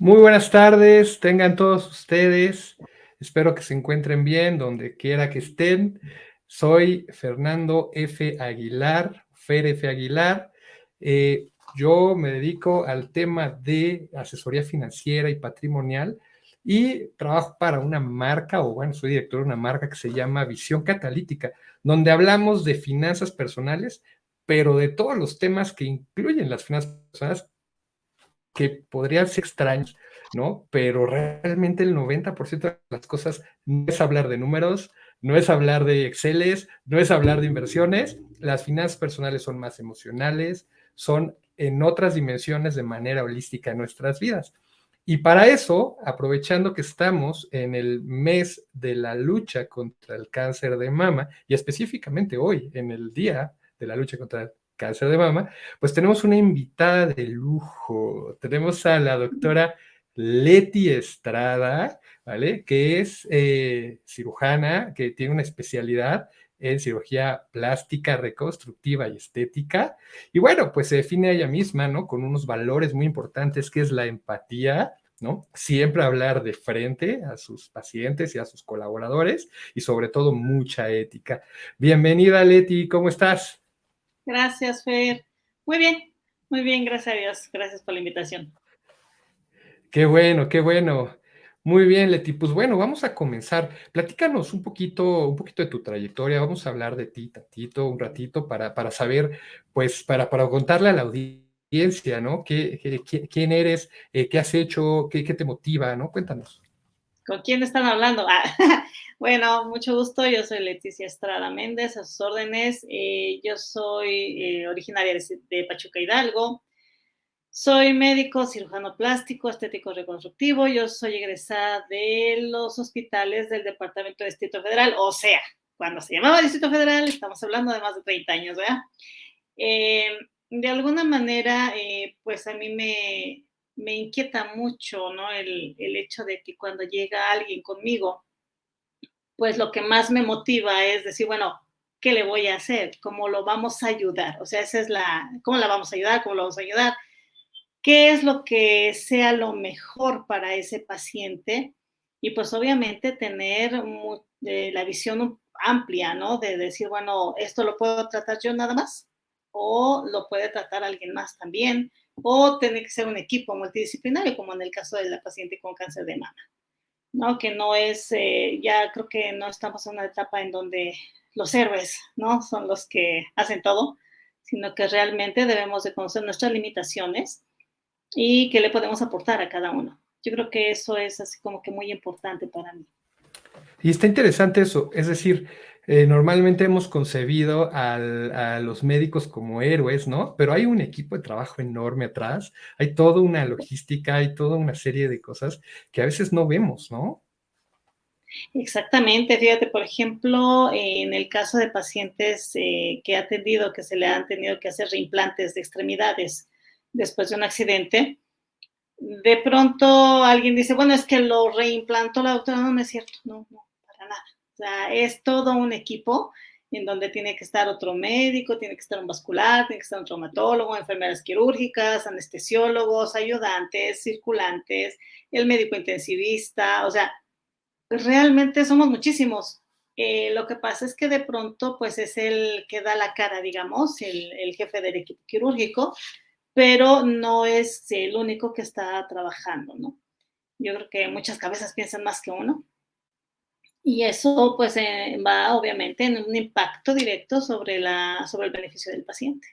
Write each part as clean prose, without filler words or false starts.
Muy buenas tardes, tengan todos ustedes. Espero que se encuentren bien donde quiera que estén. Soy Fernando F. Aguilar, Fer F. Aguilar. Yo me dedico al tema de asesoría financiera y patrimonial y trabajo para una marca, o bueno, soy director de una marca que se llama Visión Catalítica, donde hablamos de finanzas personales, pero de todos los temas que incluyen las finanzas personales que podrían ser extraños, ¿no? Pero realmente el 90% de las cosas no es hablar de números, no es hablar de Exceles, no es hablar de inversiones. Las finanzas personales son más emocionales, son en otras dimensiones de manera holística en nuestras vidas. Y para eso, aprovechando que estamos en el mes de la lucha contra el cáncer de mama, y específicamente hoy, en el día de la lucha contra el cáncer de mama, pues tenemos una invitada de lujo. Tenemos a la doctora Leti Estrada, ¿vale? Que es cirujana, que tiene una especialidad en cirugía plástica, reconstructiva y estética. Y bueno, pues se define a ella misma, ¿no? Con unos valores muy importantes, que es la empatía, ¿no? Siempre hablar de frente a sus pacientes y a sus colaboradores y sobre todo mucha ética. Bienvenida, Leti, ¿cómo estás? Gracias, Fer. Muy bien, gracias a Dios. Gracias por la invitación. Qué bueno, qué bueno. Muy bien, Leti. Pues bueno, vamos a comenzar. Platícanos un poquito de tu trayectoria. Vamos a hablar de ti tantito, un ratito, para saber, pues, para contarle a la audiencia, ¿no? ¿Quién eres? ¿Qué has hecho? ¿Qué te motiva? ¿No? Cuéntanos. ¿Con quién están hablando? Bueno, mucho gusto. Yo soy Leticia Estrada Méndez, a sus órdenes. Yo soy originaria de Pachuca Hidalgo. Soy médico, cirujano plástico, estético reconstructivo. Yo soy egresada de los hospitales del Departamento de Distrito Federal, o sea, cuando se llamaba Distrito Federal, estamos hablando de más de 30 años, ¿verdad? Eh, de alguna manera, pues a mí me inquieta mucho, ¿no? El hecho de que cuando llega alguien conmigo, pues lo que más me motiva es decir, bueno, ¿qué le voy a hacer? ¿Cómo lo vamos a ayudar? O sea, esa es ¿cómo la vamos a ayudar? ¿Cómo lo vamos a ayudar? ¿Qué es lo que sea lo mejor para ese paciente? Y pues obviamente tener la visión amplia, ¿no? De decir, bueno, esto lo puedo tratar yo nada más, o lo puede tratar alguien más también, o tiene que ser un equipo multidisciplinario, como en el caso de la paciente con cáncer de mama, ¿no? Que no es, ya creo que no estamos en una etapa en donde los héroes, ¿no? Son los que hacen todo, sino que realmente debemos de conocer nuestras limitaciones y qué le podemos aportar a cada uno. Yo creo que eso es así como que muy importante para mí. Y está interesante eso, es decir, normalmente hemos concebido a los médicos como héroes, ¿no? Pero hay un equipo de trabajo enorme atrás, hay toda una logística, hay toda una serie de cosas que a veces no vemos, ¿no? Exactamente, fíjate, por ejemplo, en el caso de pacientes que he atendido, que se le han tenido que hacer reimplantes de extremidades después de un accidente, de pronto alguien dice, bueno, es que lo reimplantó la doctora. No, no es cierto, no, no, para nada. O sea, es todo un equipo en donde tiene que estar otro médico, tiene que estar un vascular, tiene que estar un traumatólogo, enfermeras quirúrgicas, anestesiólogos, ayudantes, circulantes, el médico intensivista. O sea, realmente somos muchísimos. Lo que pasa es que de pronto, pues es el que da la cara, digamos, el jefe del equipo quirúrgico, pero no es el único que está trabajando, ¿no? Yo creo que muchas cabezas piensan más que uno, y eso pues va obviamente en un impacto directo sobre el beneficio del paciente.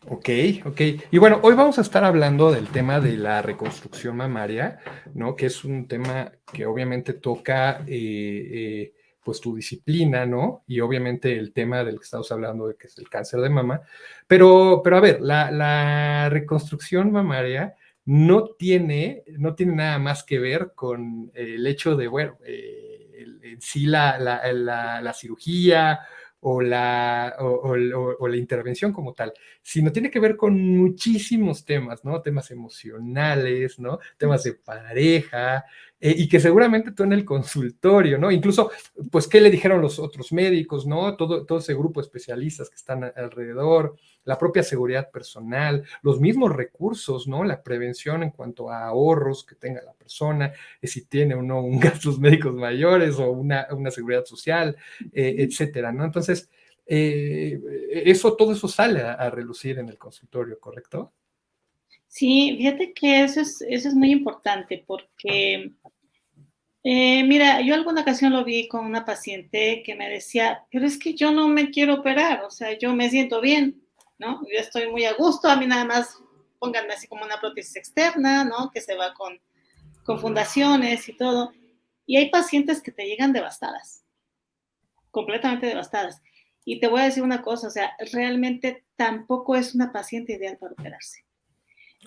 Ok, ok. Y bueno, hoy vamos a estar hablando del tema de la reconstrucción mamaria, ¿no? Que es un tema que obviamente toca, pues tu disciplina, ¿no? Y obviamente el tema del que estamos hablando, de que es el cáncer de mama. Pero a ver, la reconstrucción mamaria no tiene nada más que ver con el hecho de, bueno, en sí la cirugía o la intervención como tal, sino tiene que ver con muchísimos temas, ¿no? Temas emocionales, ¿no? Temas de pareja, y que seguramente tú en el consultorio, ¿no? Incluso, pues, ¿qué le dijeron los otros médicos, ¿no? Todo ese grupo de especialistas que están alrededor, la propia seguridad personal, los mismos recursos, ¿no? La prevención en cuanto a ahorros que tenga la persona, si tiene o no un gastos médicos mayores o una seguridad social, etcétera, ¿no? Entonces, todo eso sale a relucir en el consultorio, ¿correcto? Sí, fíjate que eso es muy importante porque, mira, yo alguna ocasión lo vi con una paciente que me decía, pero es que yo no me quiero operar, o sea, yo me siento bien, ¿no? Yo estoy muy a gusto, a mí nada más pónganme así como una prótesis externa, ¿no? Que se va con fundaciones y todo. Y hay pacientes que te llegan devastadas, completamente devastadas. Y te voy a decir una cosa, o sea, realmente tampoco es una paciente ideal para operarse.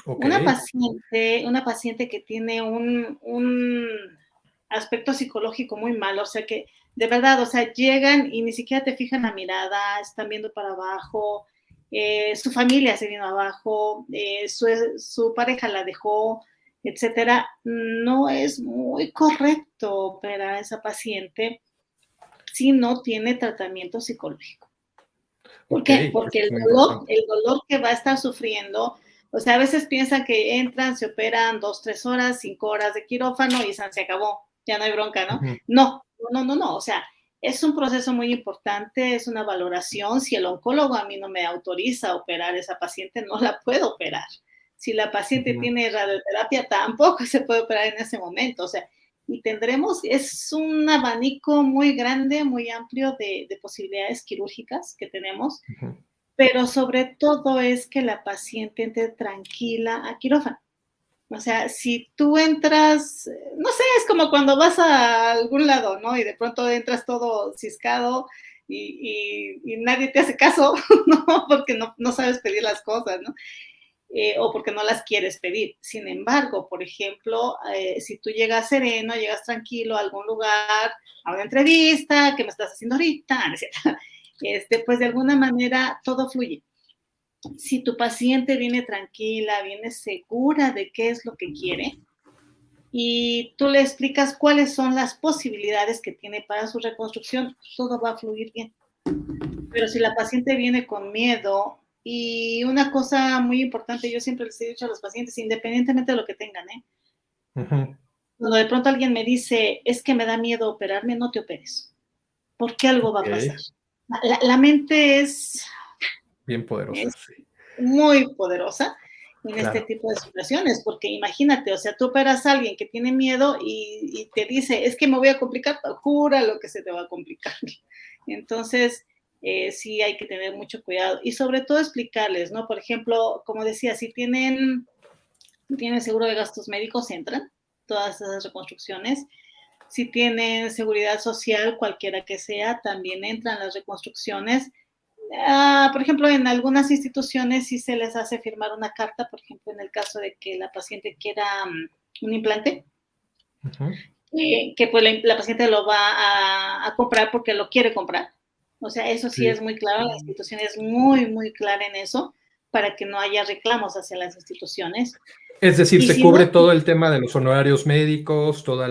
Ok. Una paciente que tiene un aspecto psicológico muy malo, o sea que de verdad, o sea, llegan y ni siquiera te fijan la mirada, están viendo para abajo, su familia se vino abajo, su pareja la dejó, etcétera. No es muy correcto operar a esa paciente si no tiene tratamiento psicológico. ¿Por Ok, qué? eso Porque es el muy dolor, importante. el dolor que va a estar sufriendo, o sea, a veces piensan que entran, se operan 2, 3 horas, 5 horas de quirófano y se acabó, ya no hay bronca, ¿no? Ujú, No, o sea, es un proceso muy importante, es una valoración. Si el oncólogo a mí no me autoriza a operar a esa paciente, no la puedo operar. Si la paciente ujú. tiene radioterapia, tampoco se puede operar en ese momento, o sea, y es un abanico muy grande, muy amplio de posibilidades quirúrgicas que tenemos, Ujú. pero sobre todo es que la paciente entre tranquila a quirófano. O sea, si tú entras, no sé, es como cuando vas a algún lado, ¿no? Y de pronto entras todo ciscado y nadie te hace caso, ¿no? Porque no sabes pedir las cosas, ¿no? O porque no las quieres pedir. Sin embargo, por ejemplo, si tú llegas sereno, llegas tranquilo a algún lugar, a una entrevista, que me estás haciendo ahorita, etc. Pues de alguna manera todo fluye. Si tu paciente viene tranquila, viene segura de qué es lo que quiere y tú le explicas cuáles son las posibilidades que tiene para su reconstrucción, todo va a fluir bien. Pero si la paciente viene con miedo, y una cosa muy importante, yo siempre les he dicho a los pacientes, independientemente de lo que tengan, Ujú. cuando de pronto alguien me dice, es que me da miedo operarme, no te operes, porque algo va Ok, a pasar. La mente bien poderosa, es sí, muy poderosa en este claro. tipo de situaciones, porque imagínate, o sea, tú operas a alguien que tiene miedo y te dice, es que me voy a complicar, jura lo que se te va a complicar. Entonces, sí hay que tener mucho cuidado y sobre todo explicarles, ¿no? Por ejemplo, como decía, si tienen seguro de gastos médicos, entran todas esas reconstrucciones. Si tienen seguridad social, cualquiera que sea, también entran las reconstrucciones. Por ejemplo, en algunas instituciones sí se les hace firmar una carta, por ejemplo, en el caso de que la paciente quiera un implante, Ujú. que pues la paciente lo va a comprar porque lo quiere comprar. O sea, eso sí Sí. es muy claro, la institución es muy, muy clara en eso, para que no haya reclamos hacia las instituciones. Es decir, Y se si no, cubre todo el tema de los honorarios médicos, todo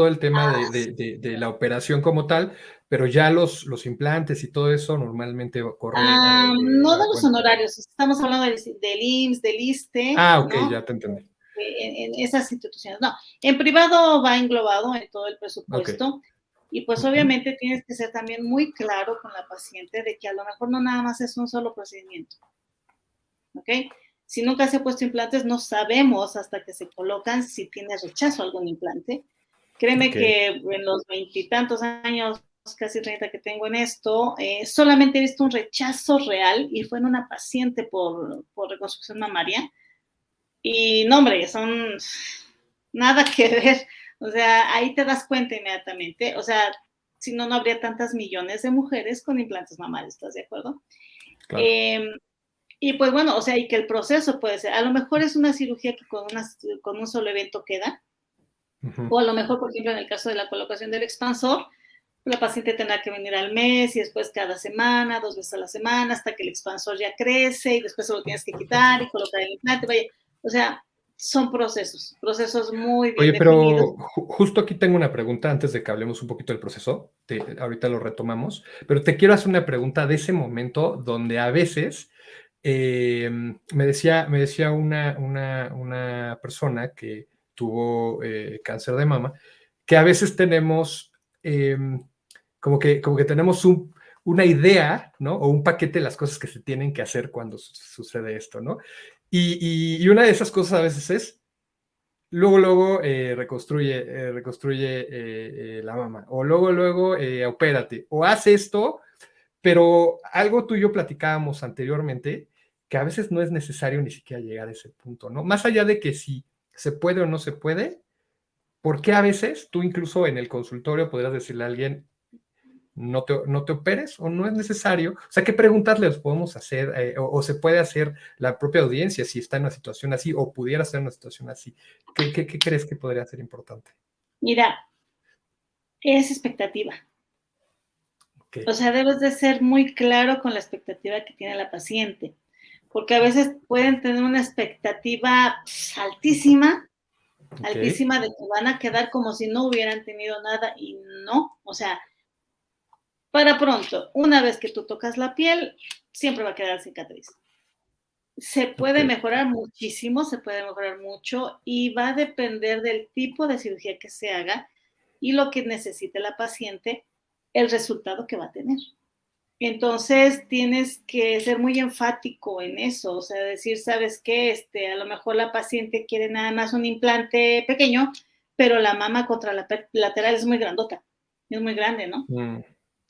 el tema de la operación como tal, pero ya los implantes y todo eso normalmente corre no a de los cuenta de... honorarios, estamos hablando del IMSS, del ISSSTE, Ah, ok, ¿no? ya te entendí. En esas instituciones. No, en privado va englobado en todo el Ok. presupuesto y pues Ujú. obviamente tienes que ser también muy claro con la paciente de que a lo mejor no nada más es un solo procedimiento, ¿ok? Si nunca se ha puesto implantes, no sabemos hasta que se colocan si tiene rechazo a algún implante. Créeme Ok. que en los veintitantos años, casi 30 que tengo en esto, solamente he visto un rechazo real y fue en una paciente por reconstrucción mamaria. Y no, hombre, son nada que ver. O sea, ahí te das cuenta inmediatamente. O sea, si no, no habría tantas millones de mujeres con implantes mamarios, ¿estás de acuerdo? Claro. Eh, y pues bueno, o sea, y que el proceso puede ser, a lo mejor es una cirugía que con un solo evento queda, Ujú. o a lo mejor, por ejemplo, en el caso de la colocación del expansor, la paciente tendrá que venir al mes y después cada semana, 2 veces a la semana, hasta que el expansor ya crece y después se lo tienes que quitar y colocar el implante. Vaya, o sea, son procesos muy bien Oye, definidos. pero justo aquí tengo una pregunta antes de que hablemos un poquito del proceso. Ahorita lo retomamos, pero te quiero hacer una pregunta de ese momento donde a veces me decía una persona que tuvo cáncer de mama, que a veces tenemos eh, como que tenemos una idea, ¿no? O un paquete de las cosas que se tienen que hacer cuando sucede esto, ¿no? Y una de esas cosas a veces es luego, reconstruye la mama, o luego, opérate, o haz esto, pero algo tú y yo platicábamos anteriormente, que a veces no es necesario ni siquiera llegar a ese punto, ¿no? Más allá de que si se puede o no se puede, ¿por qué a veces tú incluso en el consultorio podrías decirle a alguien, no te operes o no es necesario? O sea, ¿qué preguntas les podemos hacer o se puede hacer la propia audiencia si está en una situación así o pudiera ser una situación así? ¿Qué crees que podría ser importante? Mira, es expectativa. Ok, O sea, debes de ser muy claro con la expectativa que tiene la paciente, porque a veces pueden tener una expectativa altísima, ok, altísima de que van a quedar como si no hubieran tenido nada y no, o sea, para pronto, una vez que tú tocas la piel, siempre va a quedar cicatriz. Se ok, puede mejorar muchísimo, se puede mejorar mucho y va a depender del tipo de cirugía que se haga y lo que necesite la paciente, el resultado que va a tener. Entonces tienes que ser muy enfático en eso, o sea, decir, ¿sabes qué? A lo mejor la paciente quiere nada más un implante pequeño, pero la mama contralateral es muy grandota, es muy grande, ¿no? mm,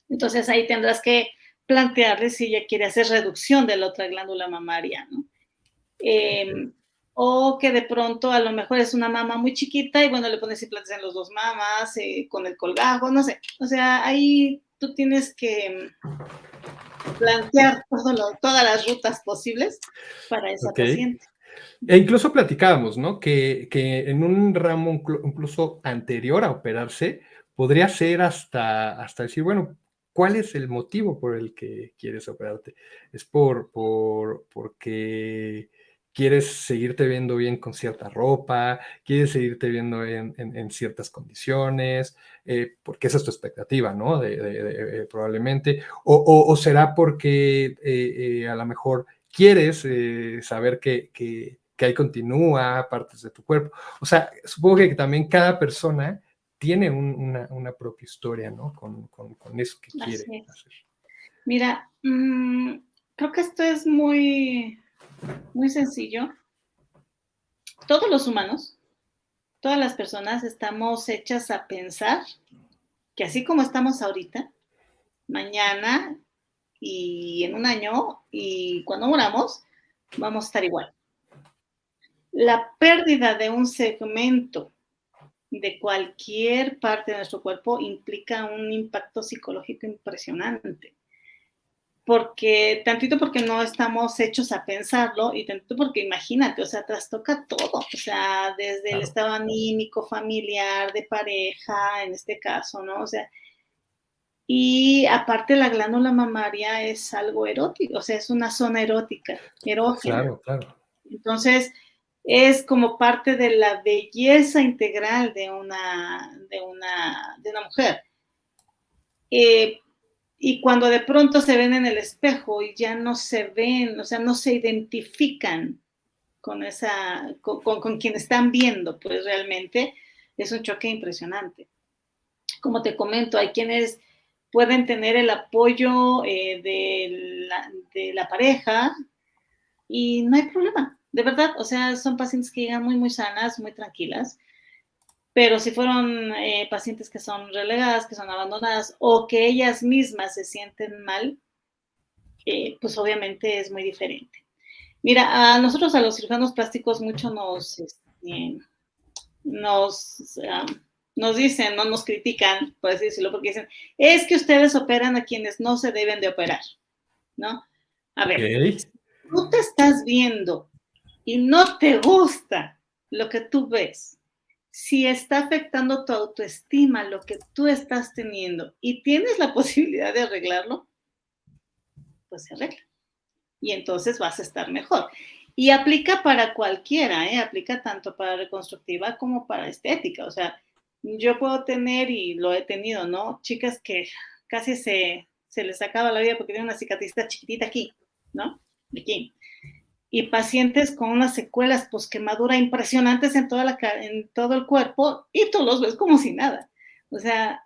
Entonces ahí tendrás que plantearle si ella quiere hacer reducción de la otra glándula mamaria, ¿no? ok, O que de pronto a lo mejor es una mama muy chiquita y bueno, le pones implantes en los dos mamas, con el colgajo, no sé. O sea, ahí tú tienes que plantear todas las rutas posibles para esa ok. paciente. E incluso platicábamos, ¿no? Que en un ramo incluso anterior a operarse, podría ser hasta decir, bueno, ¿cuál es el motivo por el que quieres operarte? ¿Es porque quieres seguirte viendo bien con cierta ropa? ¿Quieres seguirte viendo en ciertas condiciones? Porque esa es tu expectativa, ¿no? Probablemente. O será porque a lo mejor quieres saber que ahí continúa partes de tu cuerpo. O sea, supongo que también cada persona tiene una propia historia, ¿no? Con eso que quiere Así es. hacer. Mira, creo que esto es muy, muy sencillo. Todos los humanos, todas las personas estamos hechas a pensar que así como estamos ahorita, mañana y en un año y cuando muramos, vamos a estar igual. La pérdida de un segmento de cualquier parte de nuestro cuerpo implica un impacto psicológico impresionante. Porque, tantito porque no estamos hechos a pensarlo y tantito porque imagínate, o sea, trastoca todo, o sea, desde el Claro, estado anímico, familiar, de pareja, en este caso, ¿no? O sea, y aparte la glándula mamaria es algo erótico, o sea, es una zona erótica, erógena. claro, claro. Entonces, es como parte de la belleza integral de una mujer. Eh, y cuando de pronto se ven en el espejo y ya no se ven, o sea, no se identifican con quien están viendo, pues realmente es un choque impresionante. Como te comento, hay quienes pueden tener el apoyo de la pareja y no hay problema, de verdad, o sea, son pacientes que llegan muy, muy sanas, muy tranquilas, pero si fueron pacientes que son relegadas, que son abandonadas o que ellas mismas se sienten mal, pues obviamente es muy diferente. Mira, a nosotros, a los cirujanos plásticos, mucho nos, nos dicen, no nos critican, por así decirlo, porque dicen, es que ustedes operan a quienes no se deben de operar, ¿no? A Ok, ver, si tú te estás viendo y no te gusta lo que tú ves, si está afectando tu autoestima, lo que tú estás teniendo, y tienes la posibilidad de arreglarlo, pues se arregla. Y entonces vas a estar mejor. Y aplica para cualquiera, ¿eh? Aplica tanto para reconstructiva como para estética. O sea, yo puedo tener, y lo he tenido, ¿no? Chicas que casi se les acaba la vida porque tienen una cicatriz chiquitita aquí, ¿no? Aquí. Y pacientes con unas secuelas posquemadura impresionantes en en todo el cuerpo y tú los ves como si nada. O sea,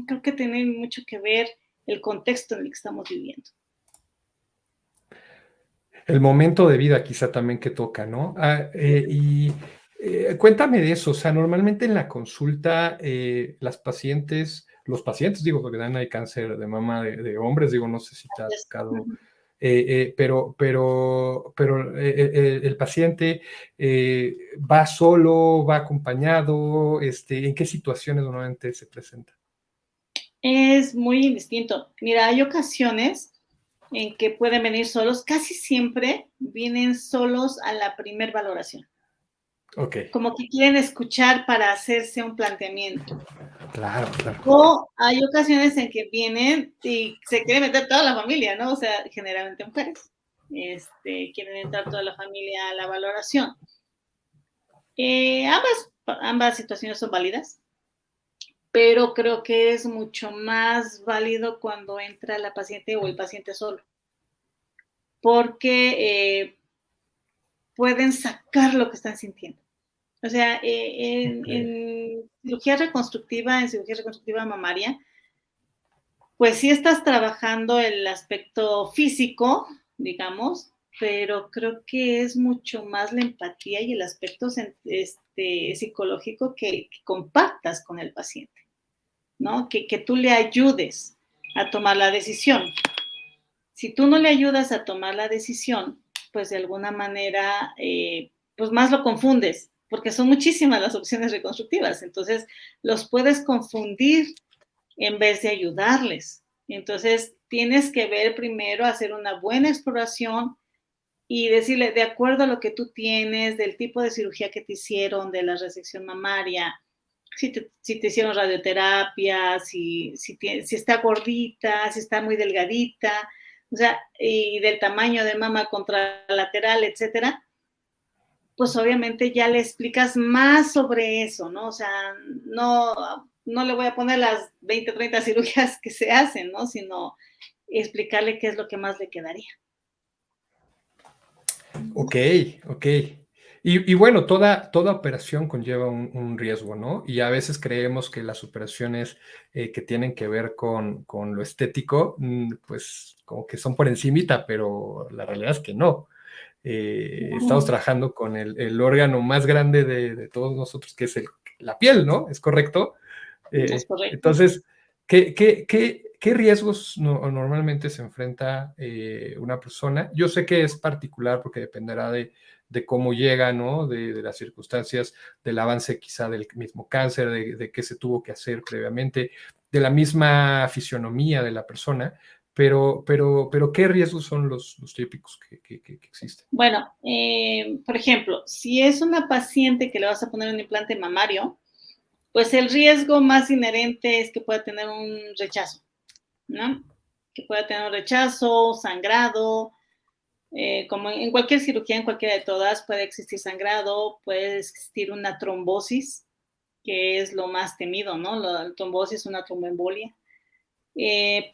creo que tiene mucho que ver el contexto en el que estamos viviendo. El momento de vida quizá también que toca, ¿no? Cuéntame de eso, o sea, normalmente en la consulta los pacientes, digo, porque dan hay cáncer de mama de hombres, digo, no sé si te ha tocado, pero el paciente va solo, va acompañado, ¿en qué situaciones normalmente se presenta? Es muy indistinto. Mira, hay ocasiones en que pueden venir solos, casi siempre vienen solos a la primer valoración. Ok. Como que quieren escuchar para hacerse un planteamiento. Claro, claro. O hay ocasiones en que vienen y se quiere meter toda la familia, ¿no? O sea, generalmente mujeres. Quieren entrar toda la familia a la valoración. Ambas situaciones son válidas, pero creo que es mucho más válido cuando entra la paciente o el paciente solo, porque pueden sacar lo que están sintiendo. O sea, en cirugía reconstructiva mamaria, pues sí estás trabajando el aspecto físico, digamos, pero creo que es mucho más la empatía y el aspecto psicológico que compactas con el paciente, ¿no? Que tú le ayudes a tomar la decisión. Si tú no le ayudas a tomar la decisión, pues de alguna manera, pues más lo confundes, porque son muchísimas las opciones reconstructivas, entonces los puedes confundir en vez de ayudarles. Entonces, tienes que ver primero, hacer una buena exploración y decirle, de acuerdo a lo que tú tienes, del tipo de cirugía que te hicieron, de la resección mamaria, si te hicieron radioterapia, si está gordita, si está muy delgadita, o sea, y del tamaño de mama contralateral, etcétera, pues obviamente ya le explicas más sobre eso, ¿no? O sea, no le voy a poner las 20, 30 cirugías que se hacen, ¿no? Sino explicarle qué es lo que más le quedaría. Ok, ok. Y bueno, toda operación conlleva un riesgo, ¿no? Y a veces creemos que las operaciones que tienen que ver con lo estético, pues como que son por encimita, pero la realidad es que no. Estamos trabajando con el órgano más grande de todos nosotros, que es la piel, ¿no? ¿Es correcto? Es correcto. Entonces, ¿qué riesgos normalmente se enfrenta una persona? Yo sé que es particular porque dependerá de cómo llega, ¿no? De las circunstancias, del avance quizá del mismo cáncer, de qué se tuvo que hacer previamente, de la misma fisionomía de la persona, pero ¿qué riesgos son los típicos que existen? Bueno, por ejemplo, si es una paciente que le vas a poner un implante mamario, pues el riesgo más inherente es que pueda tener un rechazo, ¿no? Que pueda tener un rechazo, sangrado, como en cualquier cirugía, en cualquiera de todas, puede existir sangrado, puede existir una trombosis, que es lo más temido, ¿no? La trombosis, una tromboembolia.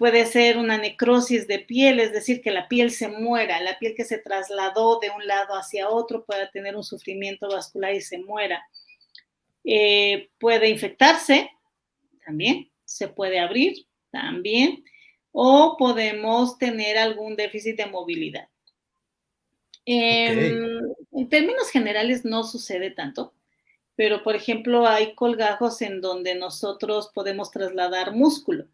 Puede ser una necrosis de piel, es decir, que la piel se muera, la piel que se trasladó de un lado hacia otro puede tener un sufrimiento vascular y se muera. Puede infectarse también, se puede abrir también, o podemos tener algún déficit de movilidad. Ok, En términos generales no sucede tanto, pero por ejemplo hay colgajos en donde nosotros podemos trasladar músculo.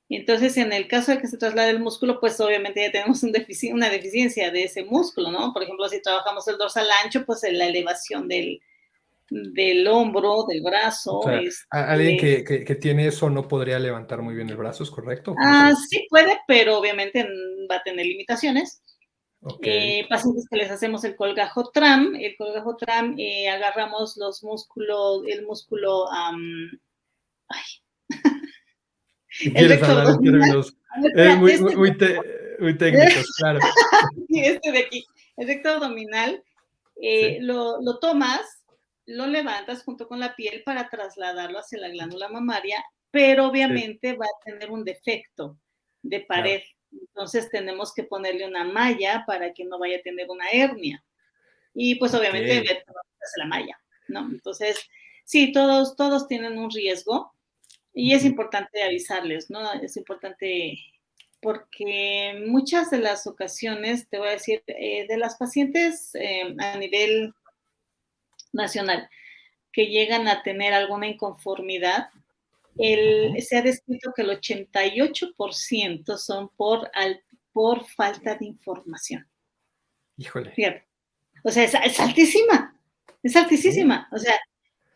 Entonces, en el caso de que se traslade el músculo, pues obviamente ya tenemos una deficiencia de ese músculo, ¿no? Por ejemplo, si trabajamos el dorsal ancho, pues la elevación del hombro, del o brazo. sea, alguien que tiene eso no podría levantar muy bien el brazo, ¿es correcto? ¿Cómo se ve? Sí puede, pero obviamente va a tener limitaciones. Ok. Pacientes que les hacemos el colgajo tram, agarramos el músculo, ay, el ¿Quieres recto hablar en abdominal. términos A ver, espérate, muy técnicos, claro? sí, de aquí. el recto abdominal, Sí, lo tomas, lo levantas junto con la piel para trasladarlo hacia la glándula mamaria, pero sí, obviamente va a tener un defecto de claro. pared. Entonces tenemos que ponerle una malla para que no vaya a tener una hernia. Y pues Ok. obviamente ver cómo se hace la malla, ¿no? Entonces, sí, todos tienen un riesgo y es Ujú. importante avisarles, ¿no? Es importante porque muchas de las ocasiones, te voy a decir, de las pacientes a nivel nacional que llegan a tener alguna inconformidad, Ujú. se ha descrito que el 88% son por falta de información. Híjole. Fíjate. O sea, es altísima, es Sí, altísima. O sea,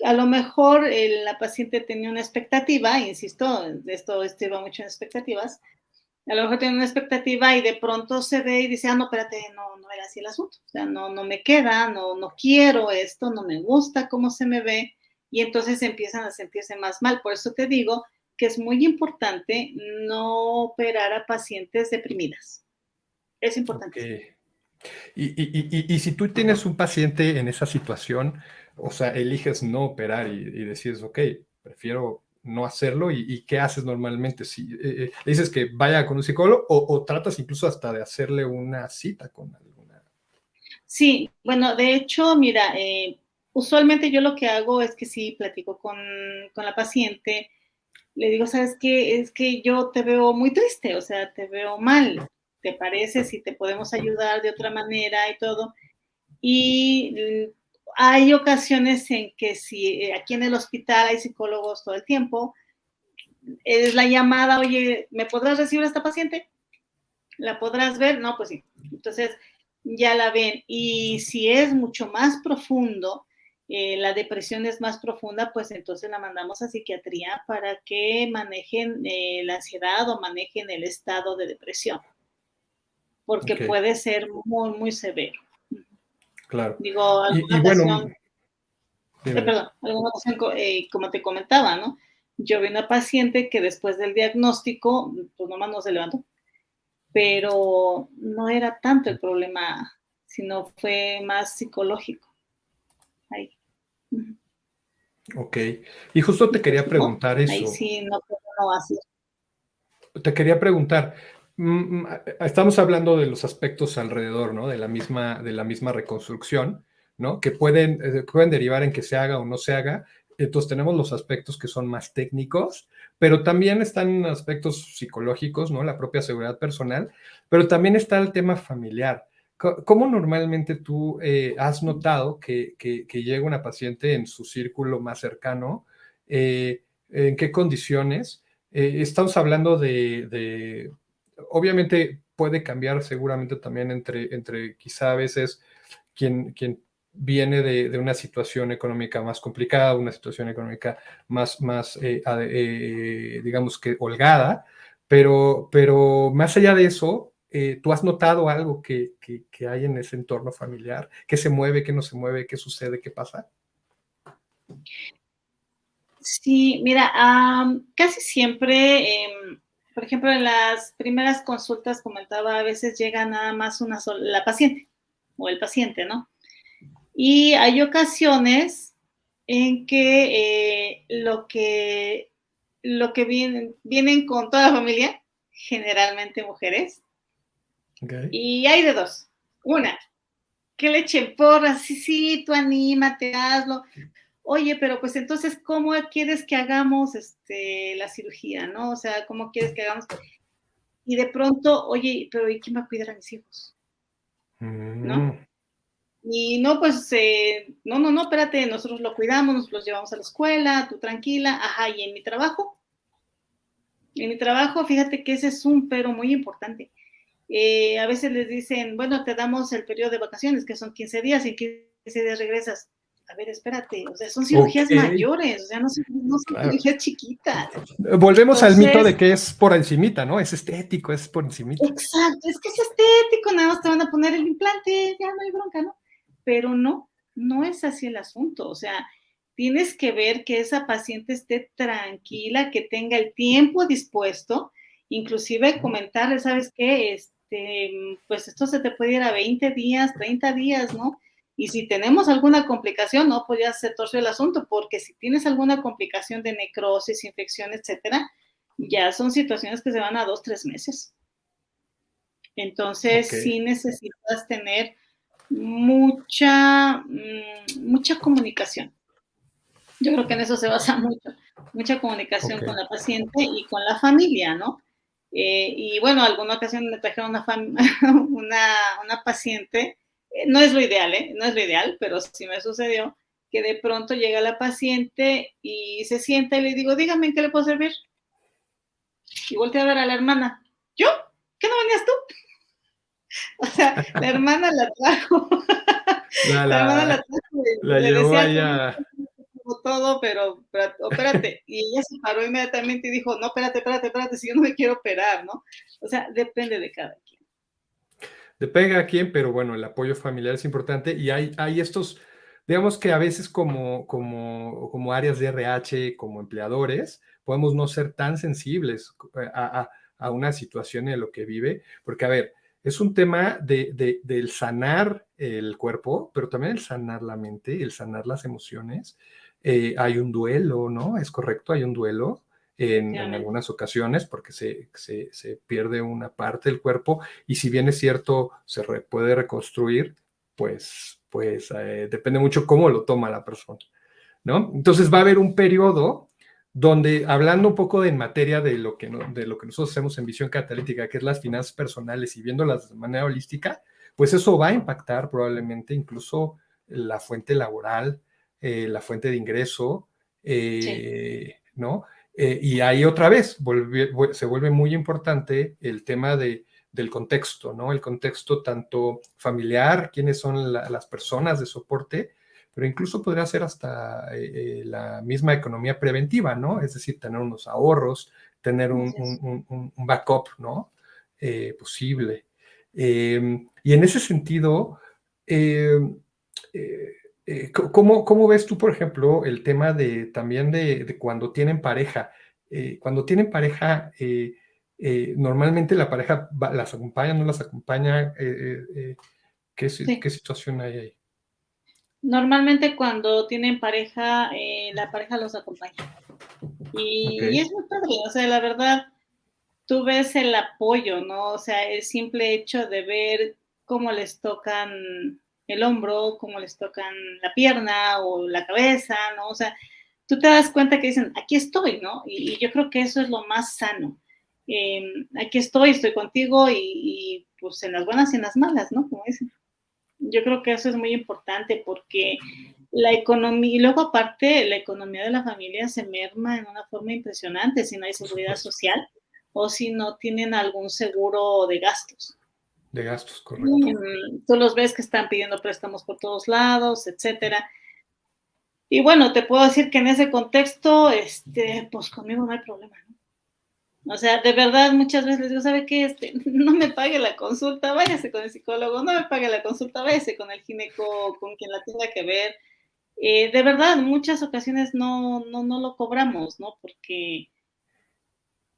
a lo mejor la paciente tenía una expectativa, insisto, esto iba mucho en expectativas, a lo mejor tiene una expectativa y de pronto se ve y dice, no, espérate, no era así el asunto, o sea, no me queda, no quiero esto, no me gusta cómo se me ve, y entonces empiezan a sentirse más mal. Por eso te digo que es muy importante no operar a pacientes deprimidas. Es ok. importantísimo. Y si tú tienes un paciente en esa situación, o sea, eliges no operar y decides, ok, prefiero no hacerlo, ¿y qué haces normalmente? Si, ¿le dices que vaya con un psicólogo o tratas incluso hasta de hacerle una cita con alguna? Sí, bueno, de hecho, mira, usualmente yo lo que hago es que sí platico con la paciente, le digo, ¿sabes qué? Es que yo te veo muy triste, o sea, te veo mal. ¿Te parece si te podemos ayudar de otra manera y todo? Y hay ocasiones en que si aquí en el hospital hay psicólogos todo el tiempo, es la llamada, oye, ¿me podrás recibir a esta paciente? ¿La podrás ver? No, pues sí. Entonces ya la ven. Y si es mucho más profundo, la depresión es más profunda, pues entonces la mandamos a psiquiatría para que manejen la ansiedad o manejen el estado de depresión, porque Ok, puede ser muy, muy severo. claro. Digo, Y alguna bueno, ocasión, dime, dime. perdón, alguna ocasión, como te comentaba, ¿no? Yo vi una paciente que después del diagnóstico, pues nomás no se levantó, pero no era tanto el problema, sino fue más psicológico. Ahí. Ok. Y justo Y te pues quería no, preguntar ahí eso. sí no puedo no hacer. Te quería preguntar, estamos hablando de los aspectos alrededor, ¿no? De la misma reconstrucción, ¿no? Que pueden derivar en que se haga o no se haga. Entonces tenemos los aspectos que son más técnicos, pero también están aspectos psicológicos, ¿no? La propia seguridad personal, pero también está el tema familiar. ¿Cómo normalmente tú has notado que llega una paciente en su círculo más cercano? ¿En qué condiciones? Estamos hablando obviamente puede cambiar seguramente también entre quizá a veces quien viene de una situación económica más complicada, una situación económica más digamos que holgada, pero más allá de eso, ¿tú has notado algo que hay en ese entorno familiar? ¿Qué se mueve, qué no se mueve, qué sucede, qué pasa? Sí, mira, casi siempre, por ejemplo, en las primeras consultas comentaba, a veces llega nada más una sola, la paciente o el paciente, ¿no? Y hay ocasiones en que lo que vienen con toda la familia, generalmente mujeres, Okay. y hay de dos. Una, que le echen porras, sí, sí, tú anímate, hazlo. Oye, pero pues entonces, ¿cómo quieres que hagamos la cirugía, no? O sea, ¿cómo quieres que hagamos? Y de pronto, oye, pero ¿y quién va a cuidar a mis hijos? ¿No? Mm, Y no, pues, no, espérate, nosotros lo cuidamos, nos los llevamos a la escuela, tú tranquila, ajá, y en mi trabajo, fíjate que ese es un pero muy importante. A veces les dicen, bueno, te damos el periodo de vacaciones, que son 15 días, y en 15 días regresas. A ver, espérate, o sea, son ok, cirugías mayores, o sea, no son claro. cirugías chiquitas. Volvemos al mito Entonces, de que es por encimita, ¿no? Es estético, es por encimita. exacto, es que es estético, nada más te van a poner el implante, ya no hay bronca, ¿no? Pero no es así el asunto, o sea, tienes que ver que esa paciente esté tranquila, que tenga el tiempo dispuesto, inclusive comentarle, ¿sabes qué? pues esto se te puede ir a 20 días, 30 días, ¿no? Y si tenemos alguna complicación, no, pues ya se torció el asunto, porque si tienes alguna complicación de necrosis, infección, etcétera, ya son situaciones que se van a 2, 3 meses. Entonces, Ok, sí necesitas tener mucha comunicación. Yo creo que en eso se basa mucho, mucha comunicación ok, con la paciente y con la familia, ¿no? Y bueno, alguna ocasión me trajeron una paciente, no es lo ideal, no es lo ideal, pero sí me sucedió, que de pronto llega la paciente y se sienta y le digo, dígame, ¿en qué le puedo servir? Y voltea a ver a la hermana, ¿yo? ¿Qué no venías tú? O sea, la hermana la trajo, la, la hermana la la, trajo la y le llevó decía allá. todo, pero opérate. Y ella se paró inmediatamente y dijo, no, espérate, si yo no me quiero operar, ¿no? O sea, depende de cada quien. Depende a quién, pero bueno, el apoyo familiar es importante y hay estos, digamos que a veces como áreas de RH, como empleadores, podemos no ser tan sensibles a una situación en lo que vive, porque a ver, es un tema del sanar el cuerpo, pero también el sanar la mente, el sanar las emociones. Hay un duelo, ¿no? Es correcto, hay un duelo en algunas ocasiones porque se pierde una parte del cuerpo y si bien es cierto, puede reconstruir, pues depende mucho cómo lo toma la persona, ¿no? Entonces va a haber un periodo donde, hablando un poco en materia de lo que nosotros hacemos en visión catalítica, que es las finanzas personales y viéndolas de manera holística, pues eso va a impactar probablemente incluso la fuente laboral, la fuente de ingreso, Sí, ¿no? Y ahí otra vez se vuelve muy importante el tema del contexto, ¿no? El contexto tanto familiar, quiénes son las personas de soporte, pero incluso podría ser hasta la misma economía preventiva, ¿no? Es decir, tener unos ahorros, tener gracias. un backup, ¿no? Posible. Y en ese sentido, eh, eh, ¿cómo ves tú, por ejemplo, el tema también de cuando tienen pareja? Cuando tienen pareja, normalmente la pareja las acompaña, no las acompaña. ¿Qué Sí. situación hay ahí? Normalmente cuando tienen pareja, la pareja los acompaña. Ok, Y es muy padre, o sea, la verdad, tú ves el apoyo, ¿no? O sea, el simple hecho de ver cómo les tocan el hombro, cómo les tocan la pierna o la cabeza, ¿no? O sea, tú te das cuenta que dicen, aquí estoy, ¿no? Y yo creo que eso es lo más sano. Aquí estoy contigo y pues en las buenas y en las malas, ¿no? Como dicen. Yo creo que eso es muy importante porque la economía, y luego aparte, la economía de la familia se merma en una forma impresionante si no hay por seguridad supuesto. social o si no tienen algún seguro de gastos. De gastos, correcto. Tú los ves que están pidiendo préstamos por todos lados, etcétera. Y bueno, te puedo decir que en ese contexto, pues conmigo no hay problema, ¿no? O sea, de verdad, muchas veces les digo, ¿sabe qué? No me pague la consulta, váyase con el psicólogo, no me pague la consulta, váyase con el gineco, con quien la tenga que ver. De verdad, muchas ocasiones no lo cobramos, ¿no? Porque,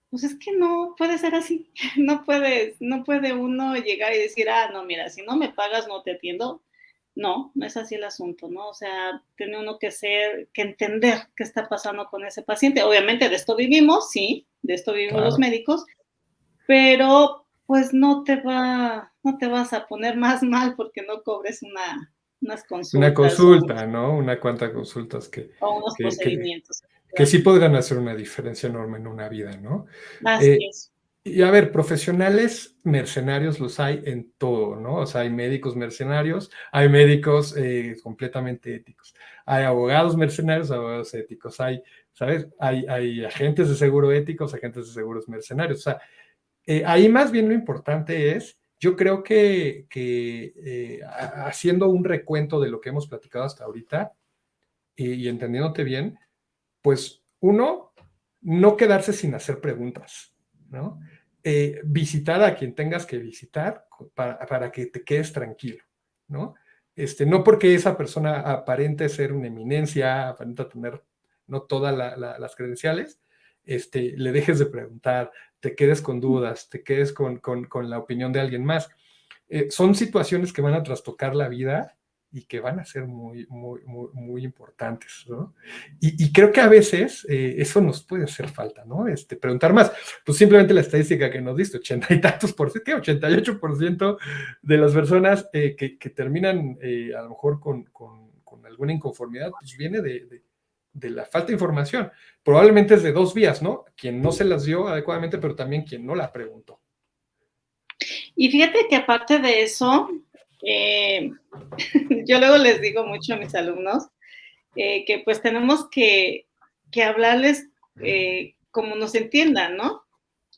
pues es que no puede ser así. No puede uno llegar y decir, no, mira, si no me pagas, no te atiendo. No, no es así el asunto, ¿no? O sea, tiene uno que entender qué está pasando con ese paciente. Obviamente de esto vivimos, sí, de esto vivimos los Claro. médicos, pero pues no te vas a poner más mal porque no cobres unas Una consultas consulta, ¿no? Una cuanta consultas o unos que, que, procedimientos. que sí podrán hacer una diferencia enorme en una vida, ¿no? Así Eh, es. y a ver, profesionales mercenarios los hay en todo, ¿no? O sea, hay médicos mercenarios, hay médicos completamente éticos, hay abogados mercenarios, abogados éticos, ¿sabes? Hay agentes de seguro éticos, agentes de seguros mercenarios. O sea, ahí más bien lo importante es, yo creo que haciendo un recuento de lo que hemos platicado hasta ahorita y entendiéndote bien, pues uno, no quedarse sin hacer preguntas, ¿no? Visitar a quien tengas que visitar para que te quedes tranquilo, ¿no? No porque esa persona aparente ser una eminencia, aparenta tener no todas las credenciales, le dejes de preguntar, te quedes con dudas, te quedes con la opinión de alguien más. Son situaciones que van a trastocar la vida y que van a ser muy, muy, muy, muy importantes, ¿no? Y creo que a veces eso nos puede hacer falta, ¿no? Preguntar más. Pues simplemente la estadística que nos diste, 80 y tantos por ciento, ¿qué? 88% de las personas que terminan a lo mejor con alguna inconformidad, pues viene de la falta de información. Probablemente es de dos vías, ¿no? Quien no se las dio adecuadamente, pero también quien no la preguntó. Y fíjate que aparte de eso, yo luego les digo mucho a mis alumnos que pues tenemos que hablarles como nos entiendan, ¿no?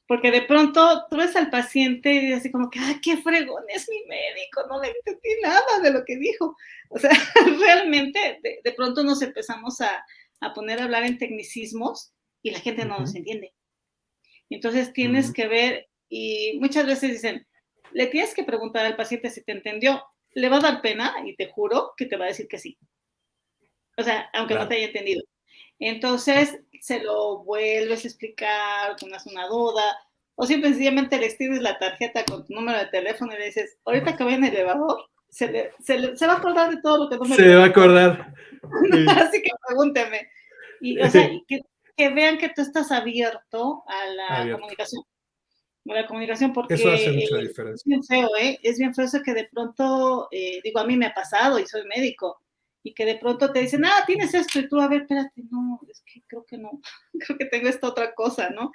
Porque de pronto tú ves al paciente y dices así como que, ¡ah, qué fregón es mi médico! No le entendí nada de lo que dijo. O sea, realmente de pronto nos empezamos a poner a hablar en tecnicismos y la gente no nos entiende. Entonces tienes que ver, y muchas veces dicen, le tienes que preguntar al paciente si te entendió. Le va a dar pena y te juro que te va a decir que sí. O sea, aunque no te haya entendido. Entonces, se lo vuelves a explicar, pones una duda, o sencillamente le extiendes la tarjeta con tu número de teléfono y le dices, ahorita que vaya en el elevador, se va a acordar de todo lo que no me Se va a acordar. Así que pregúnteme. Y, o sea, que vean que tú estás abierto a la comunicación. A la comunicación, Eso hace porque mucha es diferencia. bien feo, es bien feo eso que de pronto, digo, a mí me ha pasado y soy médico, y que de pronto te dicen, tienes esto, y tú, a ver, espérate, no, es que creo que no, creo que tengo esta otra cosa, ¿no?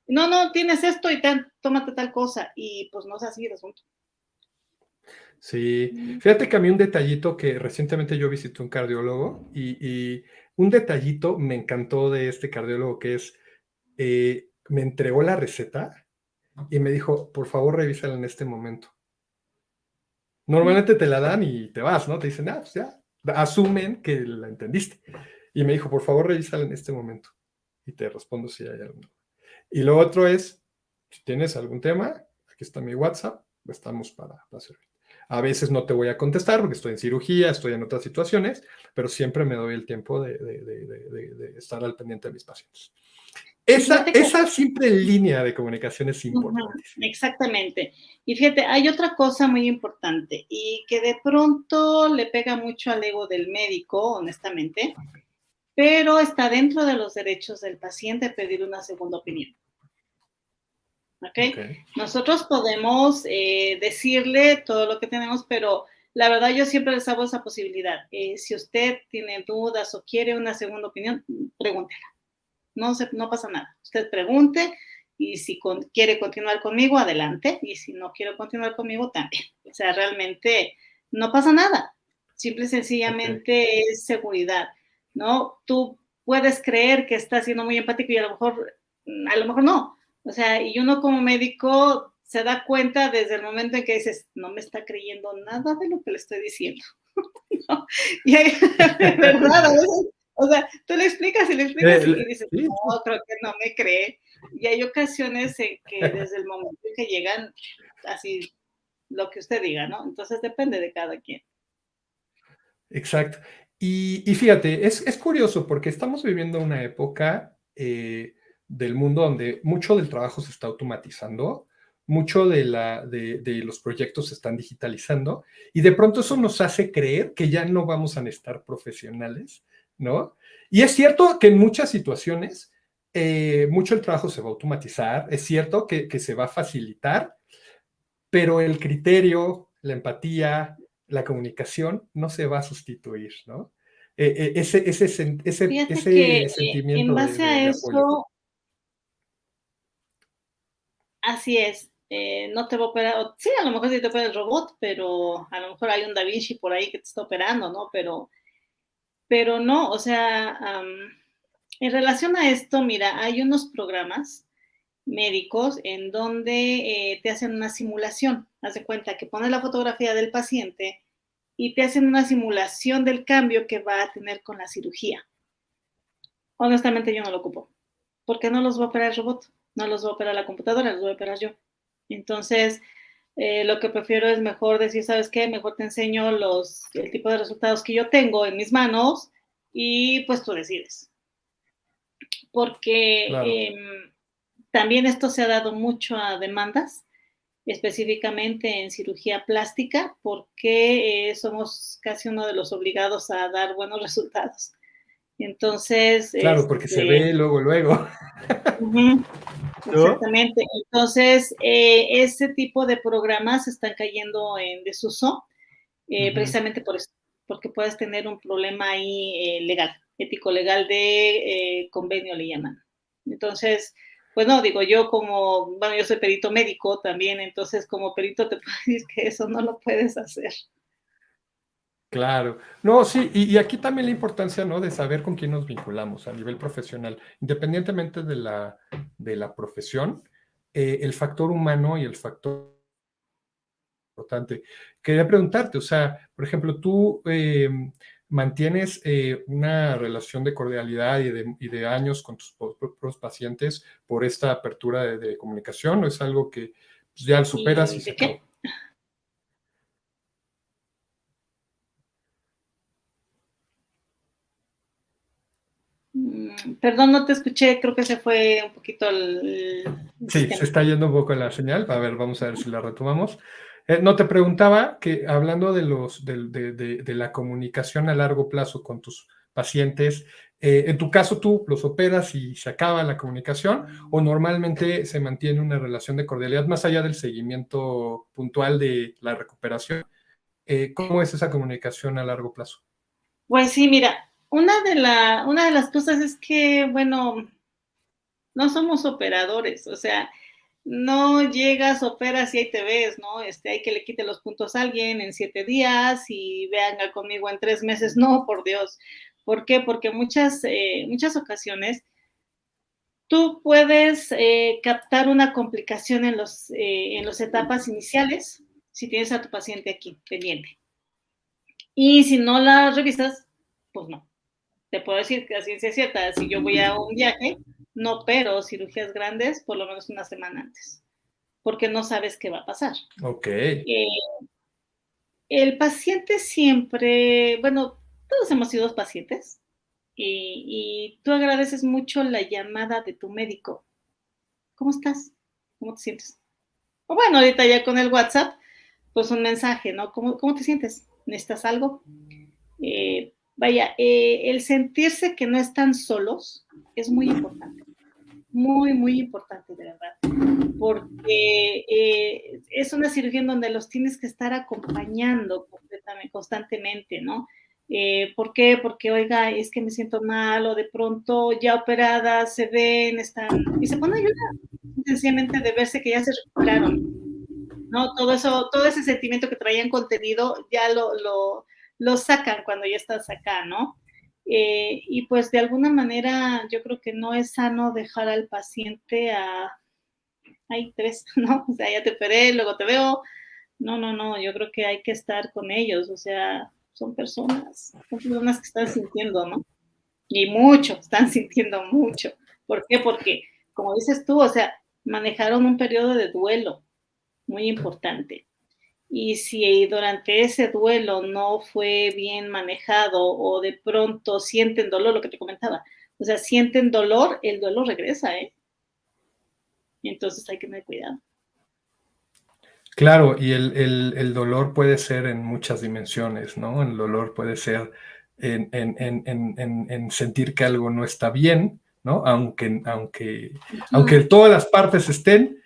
No, tienes esto y tómate tal cosa, y pues no es así el asunto. Sí, fíjate que a mí un detallito que recientemente yo visité un cardiólogo y un detallito me encantó de este cardiólogo que es, me entregó la receta y me dijo, por favor, revísala en este momento. Normalmente te la dan y te vas, ¿no? Te dicen, pues ya, asumen que la entendiste. Y me dijo, por favor, revísala en este momento. Y te respondo si hay algo. Y lo otro es, si tienes algún tema, aquí está mi WhatsApp, estamos para servir. A veces no te voy a contestar porque estoy en cirugía, estoy en otras situaciones, pero siempre me doy el tiempo de estar al pendiente de mis pacientes. Esa simple línea de comunicación es importante. Exactamente. Y fíjate, hay otra cosa muy importante y que de pronto le pega mucho al ego del médico, honestamente, pero está dentro de los derechos del paciente pedir una segunda opinión. ¿Okay? Nosotros podemos decirle todo lo que tenemos, pero la verdad yo siempre les hago esa posibilidad. Si usted tiene dudas o quiere una segunda opinión, pregúntela. No pasa nada. Usted pregunte y si quiere continuar conmigo, adelante. Y si no quiere continuar conmigo, también. O sea, realmente no pasa nada. Simple y sencillamente es seguridad, ¿no? Tú puedes creer que estás siendo muy empático y a lo mejor no. O sea, y uno como médico se da cuenta desde el momento en que dices, no me está creyendo nada de lo que le estoy diciendo. ¿No? Y hay, de verdad, a veces, o sea, tú le explicas y dices, no, creo que no me cree. Y hay ocasiones en que desde el momento en que llegan, así, lo que usted diga, ¿no? Entonces depende de cada quien. Exacto. Y fíjate, es curioso porque estamos viviendo una época del mundo donde mucho del trabajo se está automatizando, mucho de los proyectos se están digitalizando y de pronto eso nos hace creer que ya no vamos a necesitar profesionales, ¿no? Y es cierto que en muchas situaciones mucho el trabajo se va a automatizar, es cierto que se va a facilitar, pero el criterio, la empatía, la comunicación no se va a sustituir, ¿no? Ese Fíjate que en sentimiento base a de apoyo. eso, así es. No te va a operar, sí, a lo mejor sí te opera el robot, pero a lo mejor hay un Da Vinci por ahí que te está operando, ¿no? Pero no, o sea, en relación a esto, mira, hay unos programas médicos en donde te hacen una simulación. Haz de cuenta que pones la fotografía del paciente y te hacen una simulación del cambio que va a tener con la cirugía. Honestamente, yo no lo ocupo, porque no los va a operar el robot, no los va a operar la computadora, los voy a operar yo. Entonces, lo que prefiero es mejor decir, ¿sabes qué? Mejor te enseño el tipo de resultados que yo tengo en mis manos y pues tú decides. porque Claro. también esto se ha dado mucho a demandas, específicamente en cirugía plástica, porque somos casi uno de los obligados a dar buenos resultados. Entonces, Claro, porque se ve luego, luego, ujú, ¿no? exactamente. Entonces, ese tipo de programas están cayendo en desuso, Ujú. precisamente por eso, porque puedes tener un problema ahí legal, ético-legal de convenio le llaman. Entonces, pues no, digo, yo como, bueno, yo soy perito médico también, entonces como perito te puedo decir que eso no lo puedes hacer. Claro. No, sí, y aquí también la importancia, ¿no? De saber con quién nos vinculamos a nivel profesional. Independientemente de la profesión, el factor humano y el factor importante. Quería preguntarte, o sea, por ejemplo, tú mantienes una relación de cordialidad y de años con tus propios pacientes por esta apertura de comunicación, ¿o es algo que pues, ya superas y ¿Y se de qué? acabó? Perdón, no te escuché, creo que se fue un poquito el Sí, se sistema. está yendo un poco la señal. A ver, vamos a ver si la retomamos. No, te preguntaba que hablando de la comunicación a largo plazo con tus pacientes, en tu caso tú los operas y se acaba la comunicación o normalmente se mantiene una relación de cordialidad más allá del seguimiento puntual de la recuperación. ¿Cómo es esa comunicación a largo plazo? Pues sí, mira, una de las cosas es que, bueno, no somos operadores, o sea, no llegas, operas y ahí te ves, ¿no? Hay que le quite los puntos a alguien en 7 días y venga conmigo en 3 meses. No, por Dios. ¿Por qué? Porque muchas ocasiones tú puedes captar una complicación en las etapas iniciales si tienes a tu paciente aquí pendiente. Y si no la revisas, pues no. Te puedo decir que a ciencia cierta, si yo voy a un viaje, no opero cirugías grandes por lo menos una semana antes, porque no sabes qué va a pasar. Ok, Eh, el paciente siempre, bueno, todos hemos sido pacientes y tú agradeces mucho la llamada de tu médico. ¿Cómo estás? ¿Cómo te sientes? O bueno, ahorita ya con el WhatsApp, pues un mensaje, ¿no? ¿Cómo te sientes? ¿Necesitas algo? Vaya, el sentirse que no están solos es muy importante, muy, muy importante, de verdad, porque es una cirugía en donde los tienes que estar acompañando completamente, constantemente, ¿no? ¿Por qué? Porque, oiga, es que me siento mal, o de pronto ya operadas se ven, están, y se pone a llorar, sencillamente de verse que ya se recuperaron, ¿no? Todo eso, todo ese sentimiento que traían contenido, ya lo sacan cuando ya estás acá, ¿no? Y pues de alguna manera yo creo que no es sano dejar al paciente hay tres, ¿no? O sea, ya te operé, luego te veo. No, no, no, yo creo que hay que estar con ellos, o sea, son personas que están sintiendo, ¿no? Y mucho, están sintiendo mucho. ¿Por qué? Porque, como dices tú, o sea, manejaron un periodo de duelo muy importante. Y si durante ese duelo no fue bien manejado o de pronto sienten dolor, lo que te comentaba, o sea, sienten dolor, el dolor regresa, ¿eh? Entonces hay que tener cuidado. claro, y el dolor puede ser en muchas dimensiones, ¿no? El dolor puede ser en sentir que algo no está bien, ¿no? Aunque Uh-huh. todas las partes estén,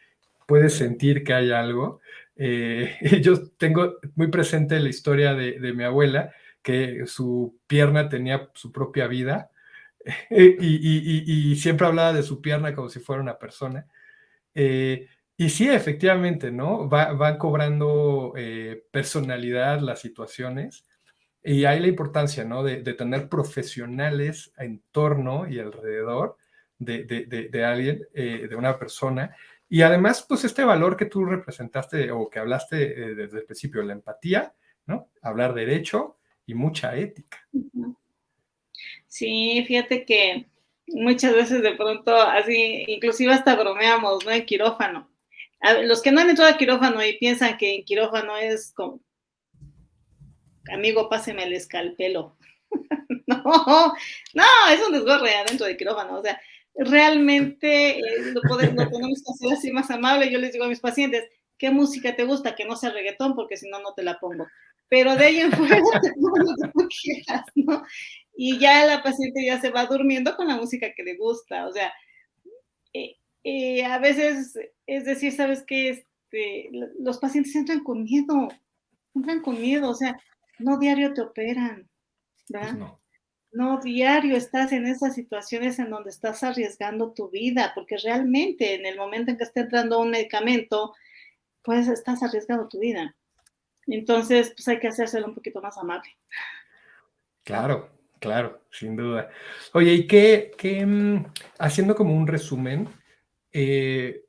puedes sentir que hay algo. Yo tengo muy presente la historia de mi abuela, que su pierna tenía su propia vida y siempre hablaba de su pierna como si fuera una persona. Y sí, efectivamente, ¿no? Van cobrando personalidad las situaciones y hay la importancia, ¿no? De tener profesionales en torno y alrededor de alguien, de una persona. Y además, pues este valor que tú representaste o que hablaste desde el principio, la empatía, ¿no? Hablar derecho y mucha ética. Uh-huh. Sí, fíjate que muchas veces de pronto así, inclusive hasta bromeamos, ¿no? En quirófano. Los que no han entrado a quirófano y piensan que en quirófano es como, amigo, páseme el escalpelo. No, no, es un desgorre adentro de quirófano. O sea, realmente lo tenemos que hacer así más amable. Yo les digo a mis pacientes, ¿qué música te gusta? Que no sea reggaetón, porque si no, no te la pongo. Pero de ahí en fuera te pongo lo que tú quieras, ¿no? Y ya la paciente ya se va durmiendo con la música que le gusta. O sea, a veces es decir, ¿sabes qué? Los pacientes entran con miedo, o sea, no diario te operan, Pues ¿verdad? no. No diario estás en esas situaciones en donde estás arriesgando tu vida, porque realmente en el momento en que está entrando un medicamento, pues estás arriesgando tu vida. Entonces, pues hay que hacérselo un poquito más amable. Claro, claro, sin duda. Oye, ¿y haciendo como un resumen, eh,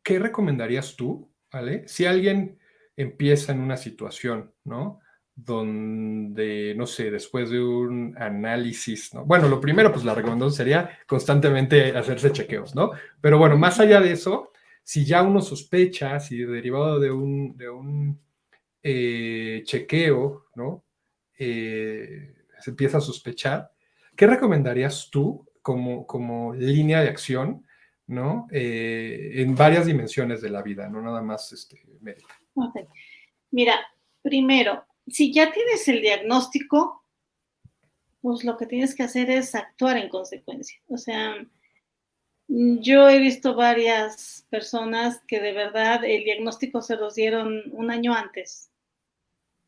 qué recomendarías tú, ¿vale? Si alguien empieza en una situación, ¿no? Donde, no sé, después de un análisis, ¿no? Bueno, lo primero, pues la recomendación sería constantemente hacerse chequeos, ¿no? Pero bueno, más allá de eso, si ya uno sospecha, si derivado de un chequeo, ¿no? Se empieza a sospechar, ¿qué recomendarías tú como línea de acción, ¿no? En varias dimensiones de la vida, no nada más médica. Okay. Mira, primero, si ya tienes el diagnóstico, pues lo que tienes que hacer es actuar en consecuencia. O sea, yo he visto varias personas que de verdad el diagnóstico se los dieron un año antes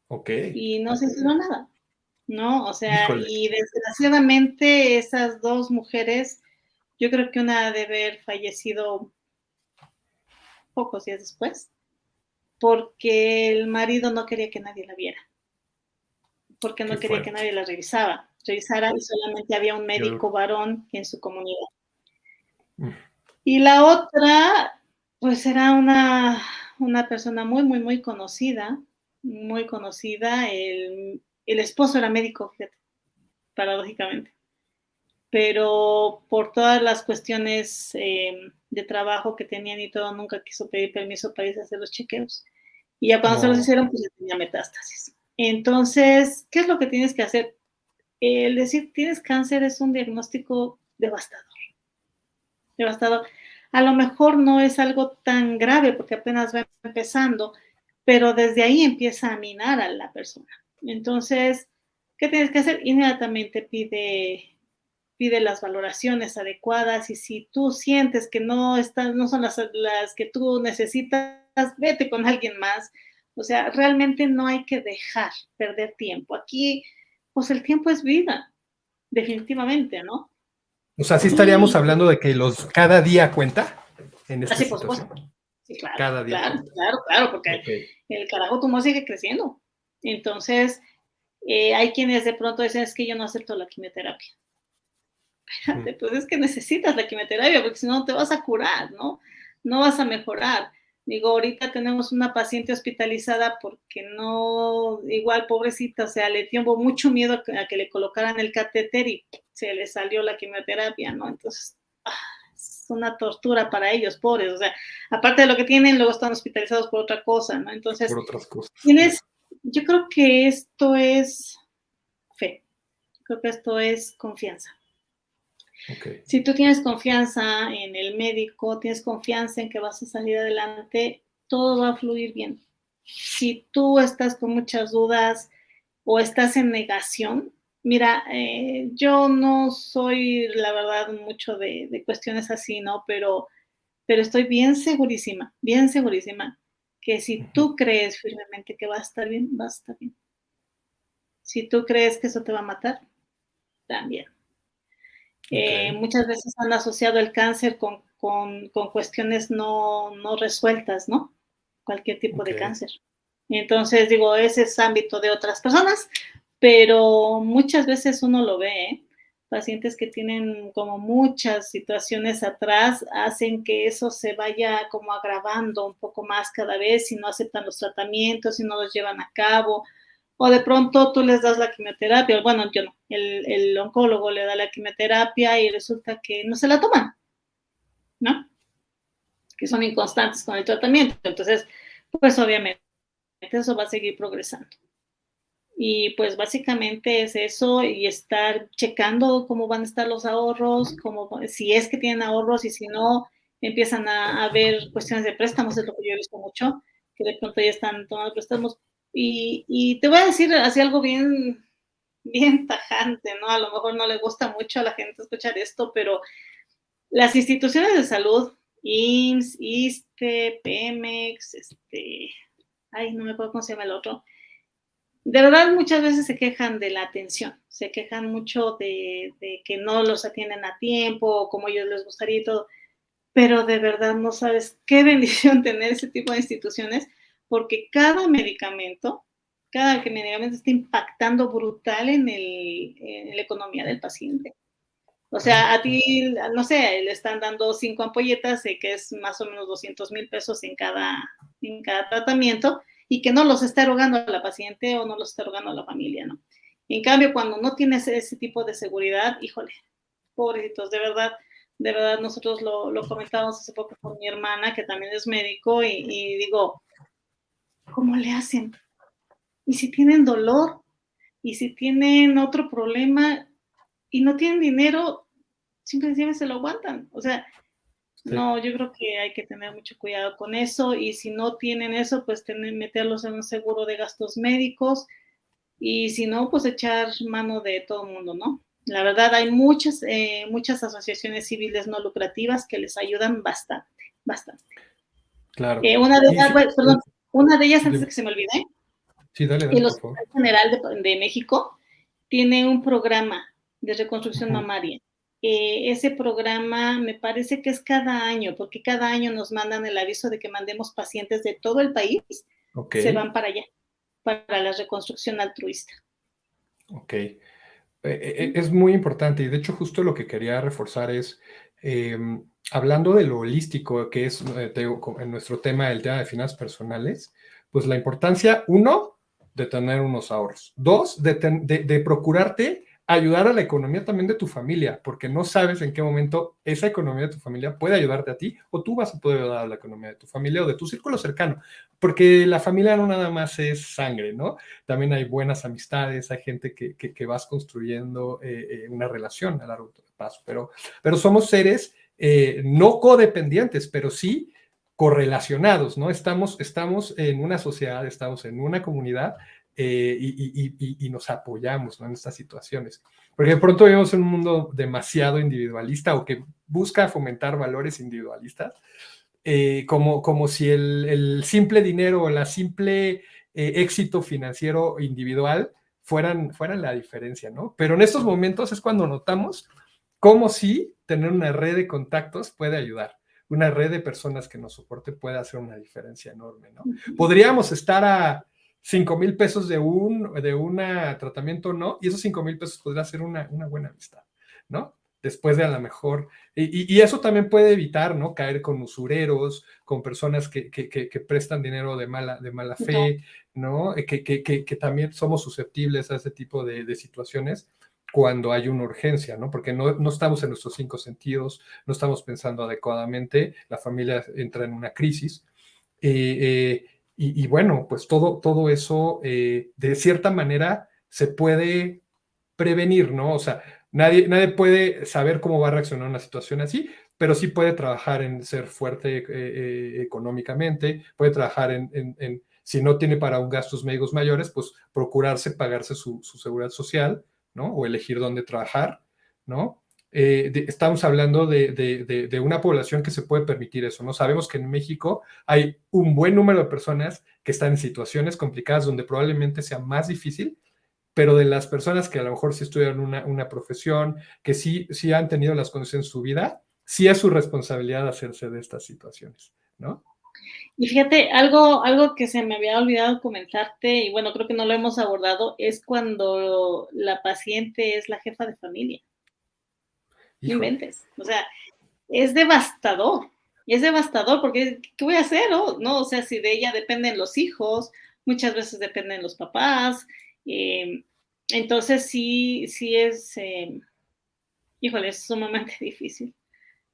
Ok, y no se hicieron nada, ¿no? O sea, híjole, y desgraciadamente esas dos mujeres, yo creo que una ha de haber fallecido pocos días después, porque el marido no quería que nadie la viera, porque qué no quería que fuerte. nadie la revisara y solamente había un médico varón en su comunidad. Mm, Y la otra, pues era una persona muy, muy, muy conocida, muy conocida. El esposo era médico, fíjate, paradójicamente, pero por todas las cuestiones de trabajo que tenían y todo, nunca quiso pedir permiso para irse a hacer los chequeos. Y ya cuando se los no, hicieron, pues ya tenía metástasis. Entonces, ¿qué es lo que tienes que hacer? El decir tienes cáncer es un diagnóstico devastador, devastador. A lo mejor no es algo tan grave porque apenas va empezando, pero desde ahí empieza a minar a la persona. Entonces, ¿qué tienes que hacer? Inmediatamente pide las valoraciones adecuadas y si tú sientes que no son las que tú necesitas, vete con alguien más. O sea, realmente no hay que dejar perder tiempo. Aquí, pues el tiempo es vida, definitivamente, ¿no? o sea, sí estaríamos Y hablando de que cada día cuenta en esta así, por situación. supuesto. Sí, claro, Cada día claro, cuenta. claro, claro, porque Ok. el carajo tumor sigue creciendo. Entonces, hay quienes de pronto dicen, es que yo no acepto la quimioterapia. Mm. Pues es que necesitas la quimioterapia, porque si no, no te vas a curar, ¿no? No vas a mejorar. Digo, ahorita tenemos una paciente hospitalizada porque no, igual pobrecita, o sea, le dio mucho miedo a que le colocaran el catéter y se le salió la quimioterapia, ¿no? Entonces, es una tortura para ellos, pobres, o sea, aparte de lo que tienen, luego están hospitalizados por otra cosa, ¿no? Entonces, Por otras cosas. yo creo que esto es fe, creo que esto es confianza. Ok. Si tú tienes confianza en el médico, tienes confianza en que vas a salir adelante, todo va a fluir bien. Si tú estás con muchas dudas o estás en negación, mira, yo no soy, la verdad, mucho de cuestiones así, ¿no? Pero estoy bien segurísima, que si Ujú. tú crees firmemente que va a estar bien, va a estar bien. Si tú crees que eso te va a matar, también. Ok. Muchas veces han asociado el cáncer con cuestiones no resueltas, ¿no? Cualquier tipo Ok. de cáncer. Entonces, digo, ese es ámbito de otras personas, pero muchas veces uno lo ve, ¿eh? Pacientes que tienen como muchas situaciones atrás hacen que eso se vaya como agravando un poco más cada vez si no aceptan los tratamientos, si no los llevan a cabo, o de pronto tú les das la quimioterapia, bueno, yo no, el oncólogo le da la quimioterapia y resulta que no se la toman, ¿no? Que son inconstantes con el tratamiento. Entonces, pues obviamente eso va a seguir progresando. Y pues básicamente es eso y estar checando cómo van a estar los ahorros, si es que tienen ahorros y si no, empiezan a ver cuestiones de préstamos, es lo que yo he visto mucho, que de pronto ya están tomando préstamos. Y te voy a decir así algo bien, bien tajante, ¿no? A lo mejor no le gusta mucho a la gente escuchar esto, pero las instituciones de salud, IMSS, ISSSTE, Pemex, ay, no me acuerdo cómo se llama el otro, de verdad muchas veces se quejan de la atención, se quejan mucho de que no los atienden a tiempo, como a ellos les gustaría y todo, pero de verdad no sabes qué bendición tener ese tipo de instituciones, porque cada medicamento está impactando brutal en la economía del paciente. O Claro, sea, a ti, no sé, le están dando 5 ampolletas, que es más o menos 200,000 pesos en cada tratamiento, y que no los está erogando a la paciente o no los está erogando a la familia, ¿no? En cambio, cuando no tienes ese tipo de seguridad, híjole, pobrecitos, de verdad, nosotros lo comentábamos hace poco con mi hermana, que también es médico, y digo, ¿cómo le hacen? Y si tienen dolor, y si tienen otro problema, y no tienen dinero, simplemente se lo aguantan. O sea, sí, no, yo creo que hay que tener mucho cuidado con eso y si no tienen eso, pues meterlos en un seguro de gastos médicos y si no, pues echar mano de todo el mundo, ¿no? La verdad, hay muchas asociaciones civiles no lucrativas que les ayudan bastante, bastante. claro. Una de Y ellas, sí, perdón, una de ellas, antes de dime. que se me olvide, Sí, dale, dale, el por favor. Hospital General de México tiene un programa de reconstrucción Ujú. mamaria. Ese programa me parece que es cada año, porque cada año nos mandan el aviso de que mandemos pacientes de todo el país, Ok, se van para allá, para la reconstrucción altruista. ok. Es muy importante y de hecho justo lo que quería reforzar es, eh, hablando de lo holístico que es, te digo, en nuestro tema, el tema de finanzas personales, pues la importancia, uno, de tener unos ahorros, dos, de procurarte ayudar a la economía también de tu familia, porque no sabes en qué momento esa economía de tu familia puede ayudarte a ti o tú vas a poder ayudar a la economía de tu familia o de tu círculo cercano, porque la familia no nada más es sangre, ¿no? También hay buenas amistades, hay gente que vas construyendo una relación a largo plazo, pero somos seres no codependientes, pero sí correlacionados, ¿no? Estamos en una sociedad, estamos en una comunidad y nos apoyamos, ¿no? En estas situaciones. Porque de pronto vivimos en un mundo demasiado individualista o que busca fomentar valores individualistas, como si el simple dinero o la simple éxito financiero individual fueran la diferencia, ¿no? Pero en estos momentos es cuando notamos cómo sí tener una red de contactos puede ayudar. Una red de personas que nos soporte puede hacer una diferencia enorme, ¿no? Uh-huh. Podríamos estar a 5,000 pesos de un tratamiento, ¿no? Y esos 5,000 pesos podría ser una buena amistad, ¿no? Después de a lo mejor, y eso también puede evitar, ¿no? Caer con usureros, con personas que prestan dinero de mala No. fe, ¿no? Que también somos susceptibles a ese tipo de situaciones cuando hay una urgencia, ¿no? Porque no estamos en nuestros 5 sentidos, no estamos pensando adecuadamente, la familia entra en una crisis. Y bueno, pues todo eso de cierta manera se puede prevenir, ¿no? O sea, nadie puede saber cómo va a reaccionar una situación así, pero sí puede trabajar en ser fuerte económicamente, puede trabajar si no tiene para un gastos médicos mayores, pues procurarse pagarse su seguridad social, ¿no? O elegir dónde trabajar, ¿no? Estamos hablando de una población que se puede permitir eso, ¿no? Sabemos que en México hay un buen número de personas que están en situaciones complicadas donde probablemente sea más difícil, pero de las personas que a lo mejor sí estudian una profesión, que sí han tenido las condiciones en su vida, sí es su responsabilidad hacerse de estas situaciones, ¿no? Y fíjate, algo que se me había olvidado comentarte, y bueno, creo que no lo hemos abordado, es cuando la paciente es la jefa de familia. No Híjole, inventes. O sea, es devastador porque ¿qué voy a hacer? ¿No? O sea, si de ella dependen los hijos, muchas veces dependen los papás, eh, entonces sí es, híjole, es sumamente difícil.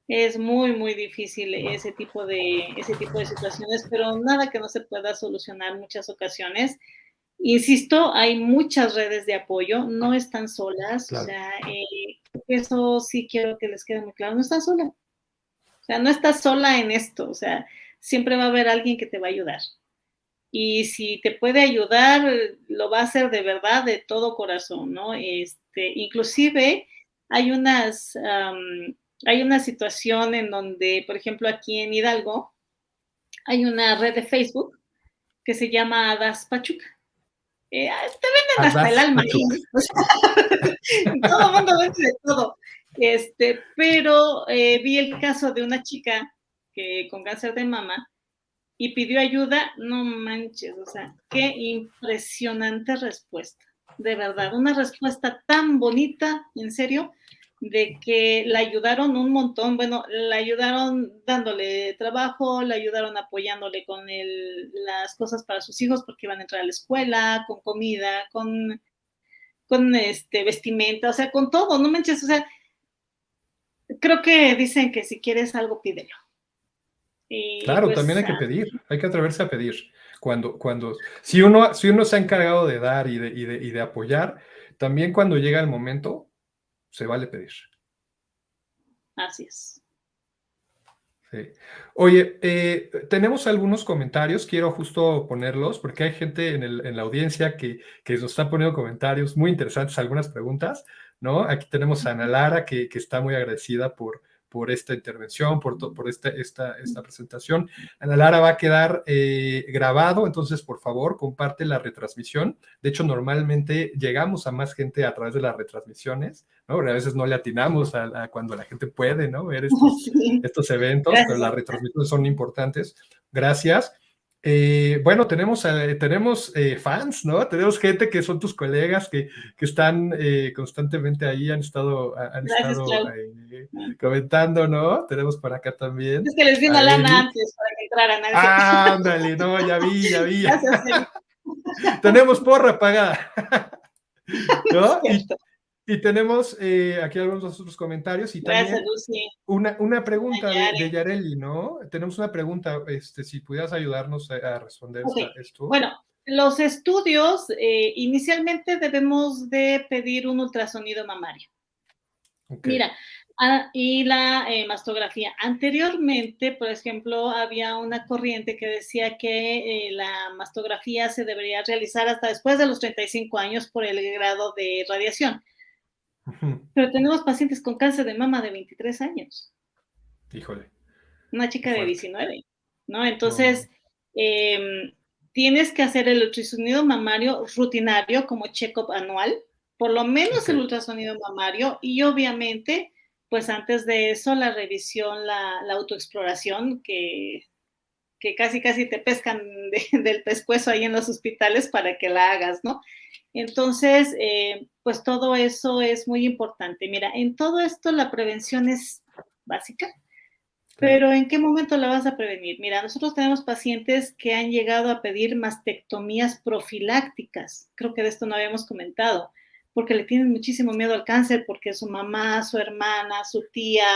Es muy, muy difícil ese tipo de situaciones, pero nada que no se pueda solucionar en muchas ocasiones. Insisto, hay muchas redes de apoyo, no están solas, o Claro. sea, eso sí quiero que les quede muy claro, no están solas, o sea, no estás sola en esto, o sea, siempre va a haber alguien que te va a ayudar. Y si te puede ayudar, lo va a hacer de verdad, de todo corazón, ¿no? Inclusive hay hay una situación en donde, por ejemplo, aquí en Hidalgo, hay una red de Facebook que se llama Hadas Pachuca. Te venden hasta el Adas alma Pachuca. ahí. O sea, todo el mundo vende de todo. Pero vi el caso de una chica que con cáncer de mama y pidió ayuda, no manches, o sea, qué impresionante respuesta, de verdad, una respuesta tan bonita, en serio, de que la ayudaron un montón, bueno, la ayudaron dándole trabajo, la ayudaron apoyándole con las cosas para sus hijos porque iban a entrar a la escuela, con comida, con vestimenta, o sea, con todo, no manches, o sea, creo que dicen que si quieres algo, pídelo. Y Claro, también pues hay que pedir, hay que atreverse a pedir. Si uno se ha encargado de dar y de apoyar, también cuando llega el momento, se vale pedir. así es. Sí. Oye, tenemos algunos comentarios, quiero justo ponerlos, porque hay gente en la audiencia que nos está poniendo comentarios muy interesantes, algunas preguntas, ¿no? Aquí tenemos a Ana Lara, que está muy agradecida por esta intervención, por esta presentación. Ana Lara va a quedar grabado, entonces por favor comparte la retransmisión. De hecho, normalmente llegamos a más gente a través de las retransmisiones, ¿no? Porque a veces no le atinamos a cuando la gente puede, ¿no? Ver Sí, estos eventos, pero gracias. las retransmisiones son importantes. Gracias. Bueno, tenemos fans, ¿no? Tenemos gente que son tus colegas que están constantemente ahí, han estado, Gracias, Clau. comentando, ¿no? Tenemos por acá también Es que les di a una lana Eli. antes para que entraran, ¿no? Es cierto. Ándale, no, ya vi, ya vi. Gracias, Eli. Tenemos porra pagada, Es ¿no? cierto. Y tenemos aquí algunos otros comentarios y Gracias, también Lucy. una pregunta de Nayari. Yareli, ¿no? Tenemos una pregunta, si pudieras ayudarnos a responder Ok. esto. Bueno, los estudios, inicialmente debemos de pedir un ultrasonido mamario. Ok, Mira, y la mastografía. Anteriormente, por ejemplo, había una corriente que decía que la mastografía se debería realizar hasta después de los 35 años por el grado de radiación. ujú, Pero tenemos pacientes con cáncer de mama de 23 años, híjole, una qué chica de fuerte. 19, ¿no? No, no, Entonces, tienes que hacer el ultrasonido mamario rutinario como check-up anual, por lo menos ok, el ultrasonido mamario y obviamente, pues antes de eso, la revisión, la autoexploración, que casi casi te pescan del pescuezo ahí en los hospitales para que la hagas, ¿no? Entonces, pues todo eso es muy importante. Mira, en todo esto la prevención es básica, claro. pero ¿en qué momento la vas a prevenir? Mira, nosotros tenemos pacientes que han llegado a pedir mastectomías profilácticas. Creo que de esto no habíamos comentado, porque le tienen muchísimo miedo al cáncer, porque su mamá, su hermana, su tía,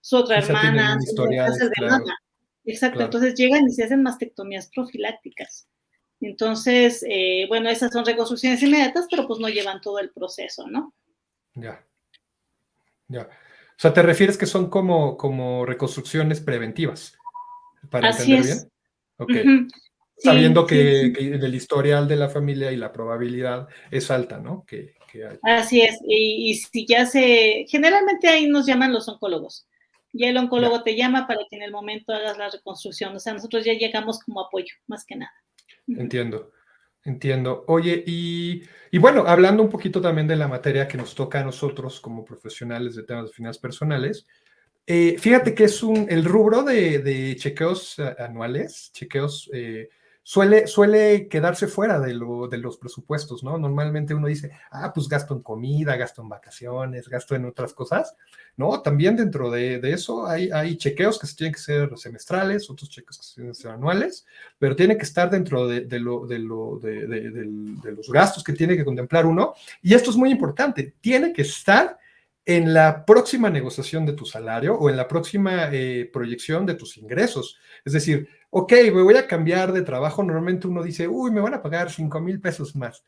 su otra Quizá tienen hermana han un tenido historial, cáncer de claro, mama. Exacto, claro, entonces llegan y se hacen mastectomías profilácticas. Entonces, bueno, esas son reconstrucciones inmediatas, pero pues no llevan todo el proceso, ¿no? ya, ya. O sea, ¿te refieres que son como reconstrucciones preventivas, para Así entender es. bien? Ok. Uh-huh. Sí, Sabiendo sí, que, sí. que del historial de la familia y la probabilidad es alta, ¿no? Que hay. Así es, y si ya generalmente ahí nos llaman los oncólogos. Ya el Ya. oncólogo te llama para que en el momento hagas la reconstrucción. O sea, nosotros ya llegamos como apoyo, más que nada. Ujú. Entiendo, entiendo. Oye, y bueno, hablando un poquito también de la materia que nos toca a nosotros como profesionales de temas de finanzas personales, fíjate que el rubro de chequeos anuales, chequeos, suele quedarse fuera de los presupuestos, ¿no? Normalmente uno dice, pues gasto en comida, gasto en vacaciones, gasto en otras cosas. No, también dentro de eso hay chequeos que se tienen que ser semestrales, otros chequeos que se tienen que ser anuales, pero tiene que estar dentro de los gastos que tiene que contemplar uno. Y esto es muy importante, tiene que estar en la próxima negociación de tu salario o en la próxima proyección de tus ingresos. Es decir, ok, me voy a cambiar de trabajo. Normalmente uno dice, uy, me van a pagar 5,000 pesos más.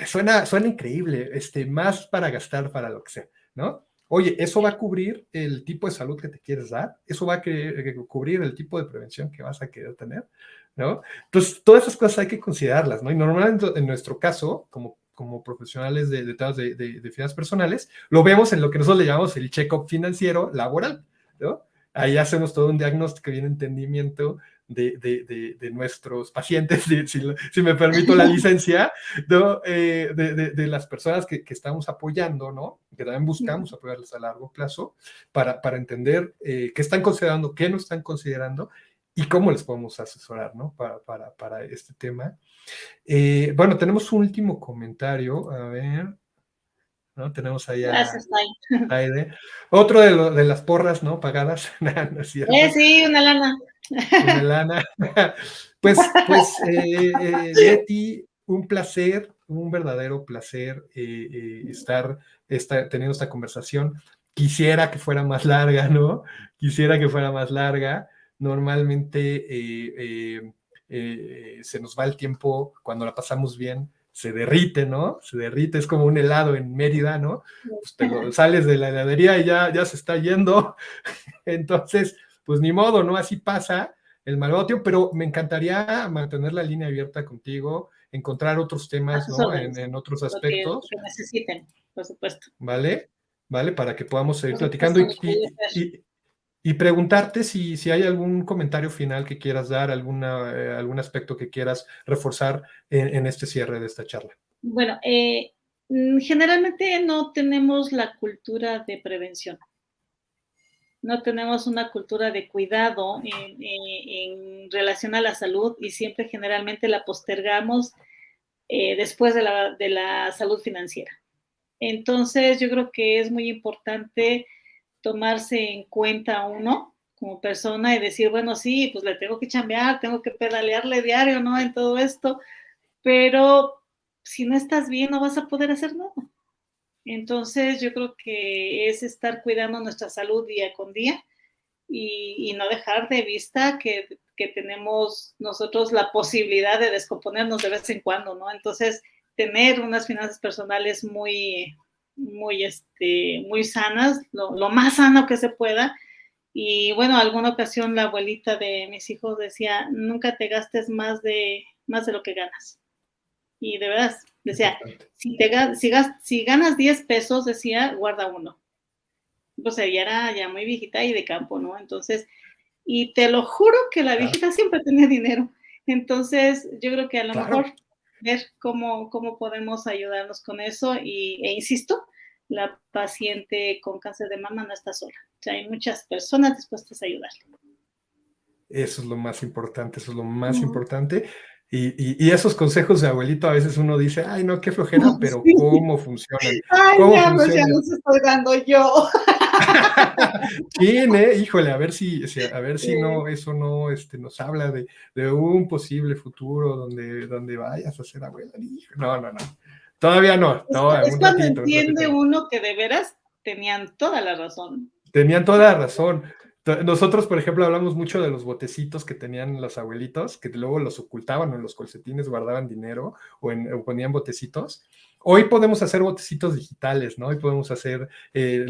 Suena increíble, más para gastar para lo que sea, ¿no? Oye, ¿eso va a cubrir el tipo de salud que te quieres dar? ¿Eso va a cubrir el tipo de prevención que vas a querer tener? ¿No? Entonces, todas esas cosas hay que considerarlas, ¿no? Y normalmente en nuestro caso, como profesionales de temas de finanzas personales, lo vemos en lo que nosotros le llamamos el check-up financiero laboral, ¿no? Ahí hacemos todo un diagnóstico y un entendimiento de nuestros pacientes, si me permito la licencia, ¿no? De las personas que estamos apoyando, ¿no? Que también buscamos apoyarles a largo plazo para entender qué están considerando, qué no están considerando y cómo les podemos asesorar, ¿no? Para este tema. Bueno, tenemos un último comentario, a ver, ¿no? Tenemos allá Gracias, Tai. Aide. Otro de las porras, ¿no? Pagadas, no es cierto. Sí, una lana. Una lana. Pues Leti, un placer, un verdadero placer estar teniendo esta conversación. Quisiera que fuera más larga, ¿no? Quisiera que fuera más larga. Normalmente se nos va el tiempo cuando la pasamos bien, se derrite, ¿no? Se derrite, es como un helado en Mérida, ¿no? Pues sales de la heladería y ya se está yendo. Entonces, pues ni modo, ¿no? Así pasa el malvado tiempo, pero me encantaría mantener la línea abierta contigo, encontrar otros temas, ¿no? En otros aspectos. Lo que necesiten, por supuesto. ¿Vale? ¿Vale? Para que podamos seguir Por platicando supuesto, y preguntarte si hay algún comentario final que quieras dar, algún aspecto que quieras reforzar en este cierre de esta charla. Bueno, generalmente no tenemos la cultura de prevención. No tenemos una cultura de cuidado en relación a la salud y siempre generalmente la postergamos después de la salud financiera. Entonces, yo creo que es muy importante tomarse en cuenta uno como persona y decir, bueno, sí, pues le tengo que chambear, tengo que pedalearle diario, ¿no? En todo esto, pero si no estás bien, no vas a poder hacer nada. Entonces, yo creo que es estar cuidando nuestra salud día con día y no dejar de vista que tenemos nosotros la posibilidad de descomponernos de vez en cuando, ¿no? Entonces, tener unas finanzas personales muy sanas, lo más sano que se pueda. Y bueno, alguna ocasión la abuelita de mis hijos decía, nunca te gastes más de lo que ganas. Y de verdad, decía, si ganas 10 pesos, decía, guarda uno. Pues ella era ya muy viejita y de campo, ¿no? Entonces, y te lo juro que la viejita siempre tenía dinero. Entonces, yo creo que a lo mejor ver cómo podemos ayudarnos con eso e insisto, la paciente con cáncer de mama no está sola. O sea, hay muchas personas dispuestas a ayudarle. Eso es lo más importante, eso es lo más importante. Y esos consejos de abuelito a veces uno dice, ay, no, qué flojera, pero ¿cómo funcionan? Ay, ¿Cómo ya funcionan? los estoy dando yo. ¿Quién, híjole, a ver si no, eso no nos habla de un posible futuro donde vayas a ser abuela. No. Todavía no. Es cuando entiende uno que de veras tenían toda la razón. Tenían toda la razón. Nosotros, por ejemplo, hablamos mucho de los botecitos que tenían los abuelitos, que luego los ocultaban o en los calcetines guardaban dinero o ponían botecitos. Hoy podemos hacer botecitos digitales, ¿no? Hoy podemos hacer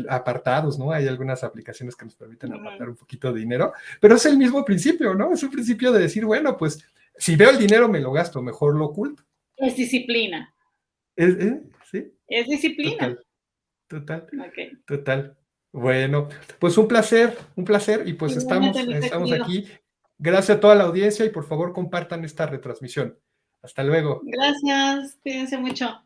apartados, ¿no? Hay algunas aplicaciones que nos permiten apartar un poquito de dinero, pero es el mismo principio, ¿no? Es un principio de decir, bueno, pues si veo el dinero me lo gasto, mejor lo oculto. Es disciplina. ¿Sí? Es disciplina. Total. Bueno, pues un placer y pues estamos aquí. Gracias a toda la audiencia y por favor compartan esta retransmisión. Hasta luego. Gracias, cuídense mucho.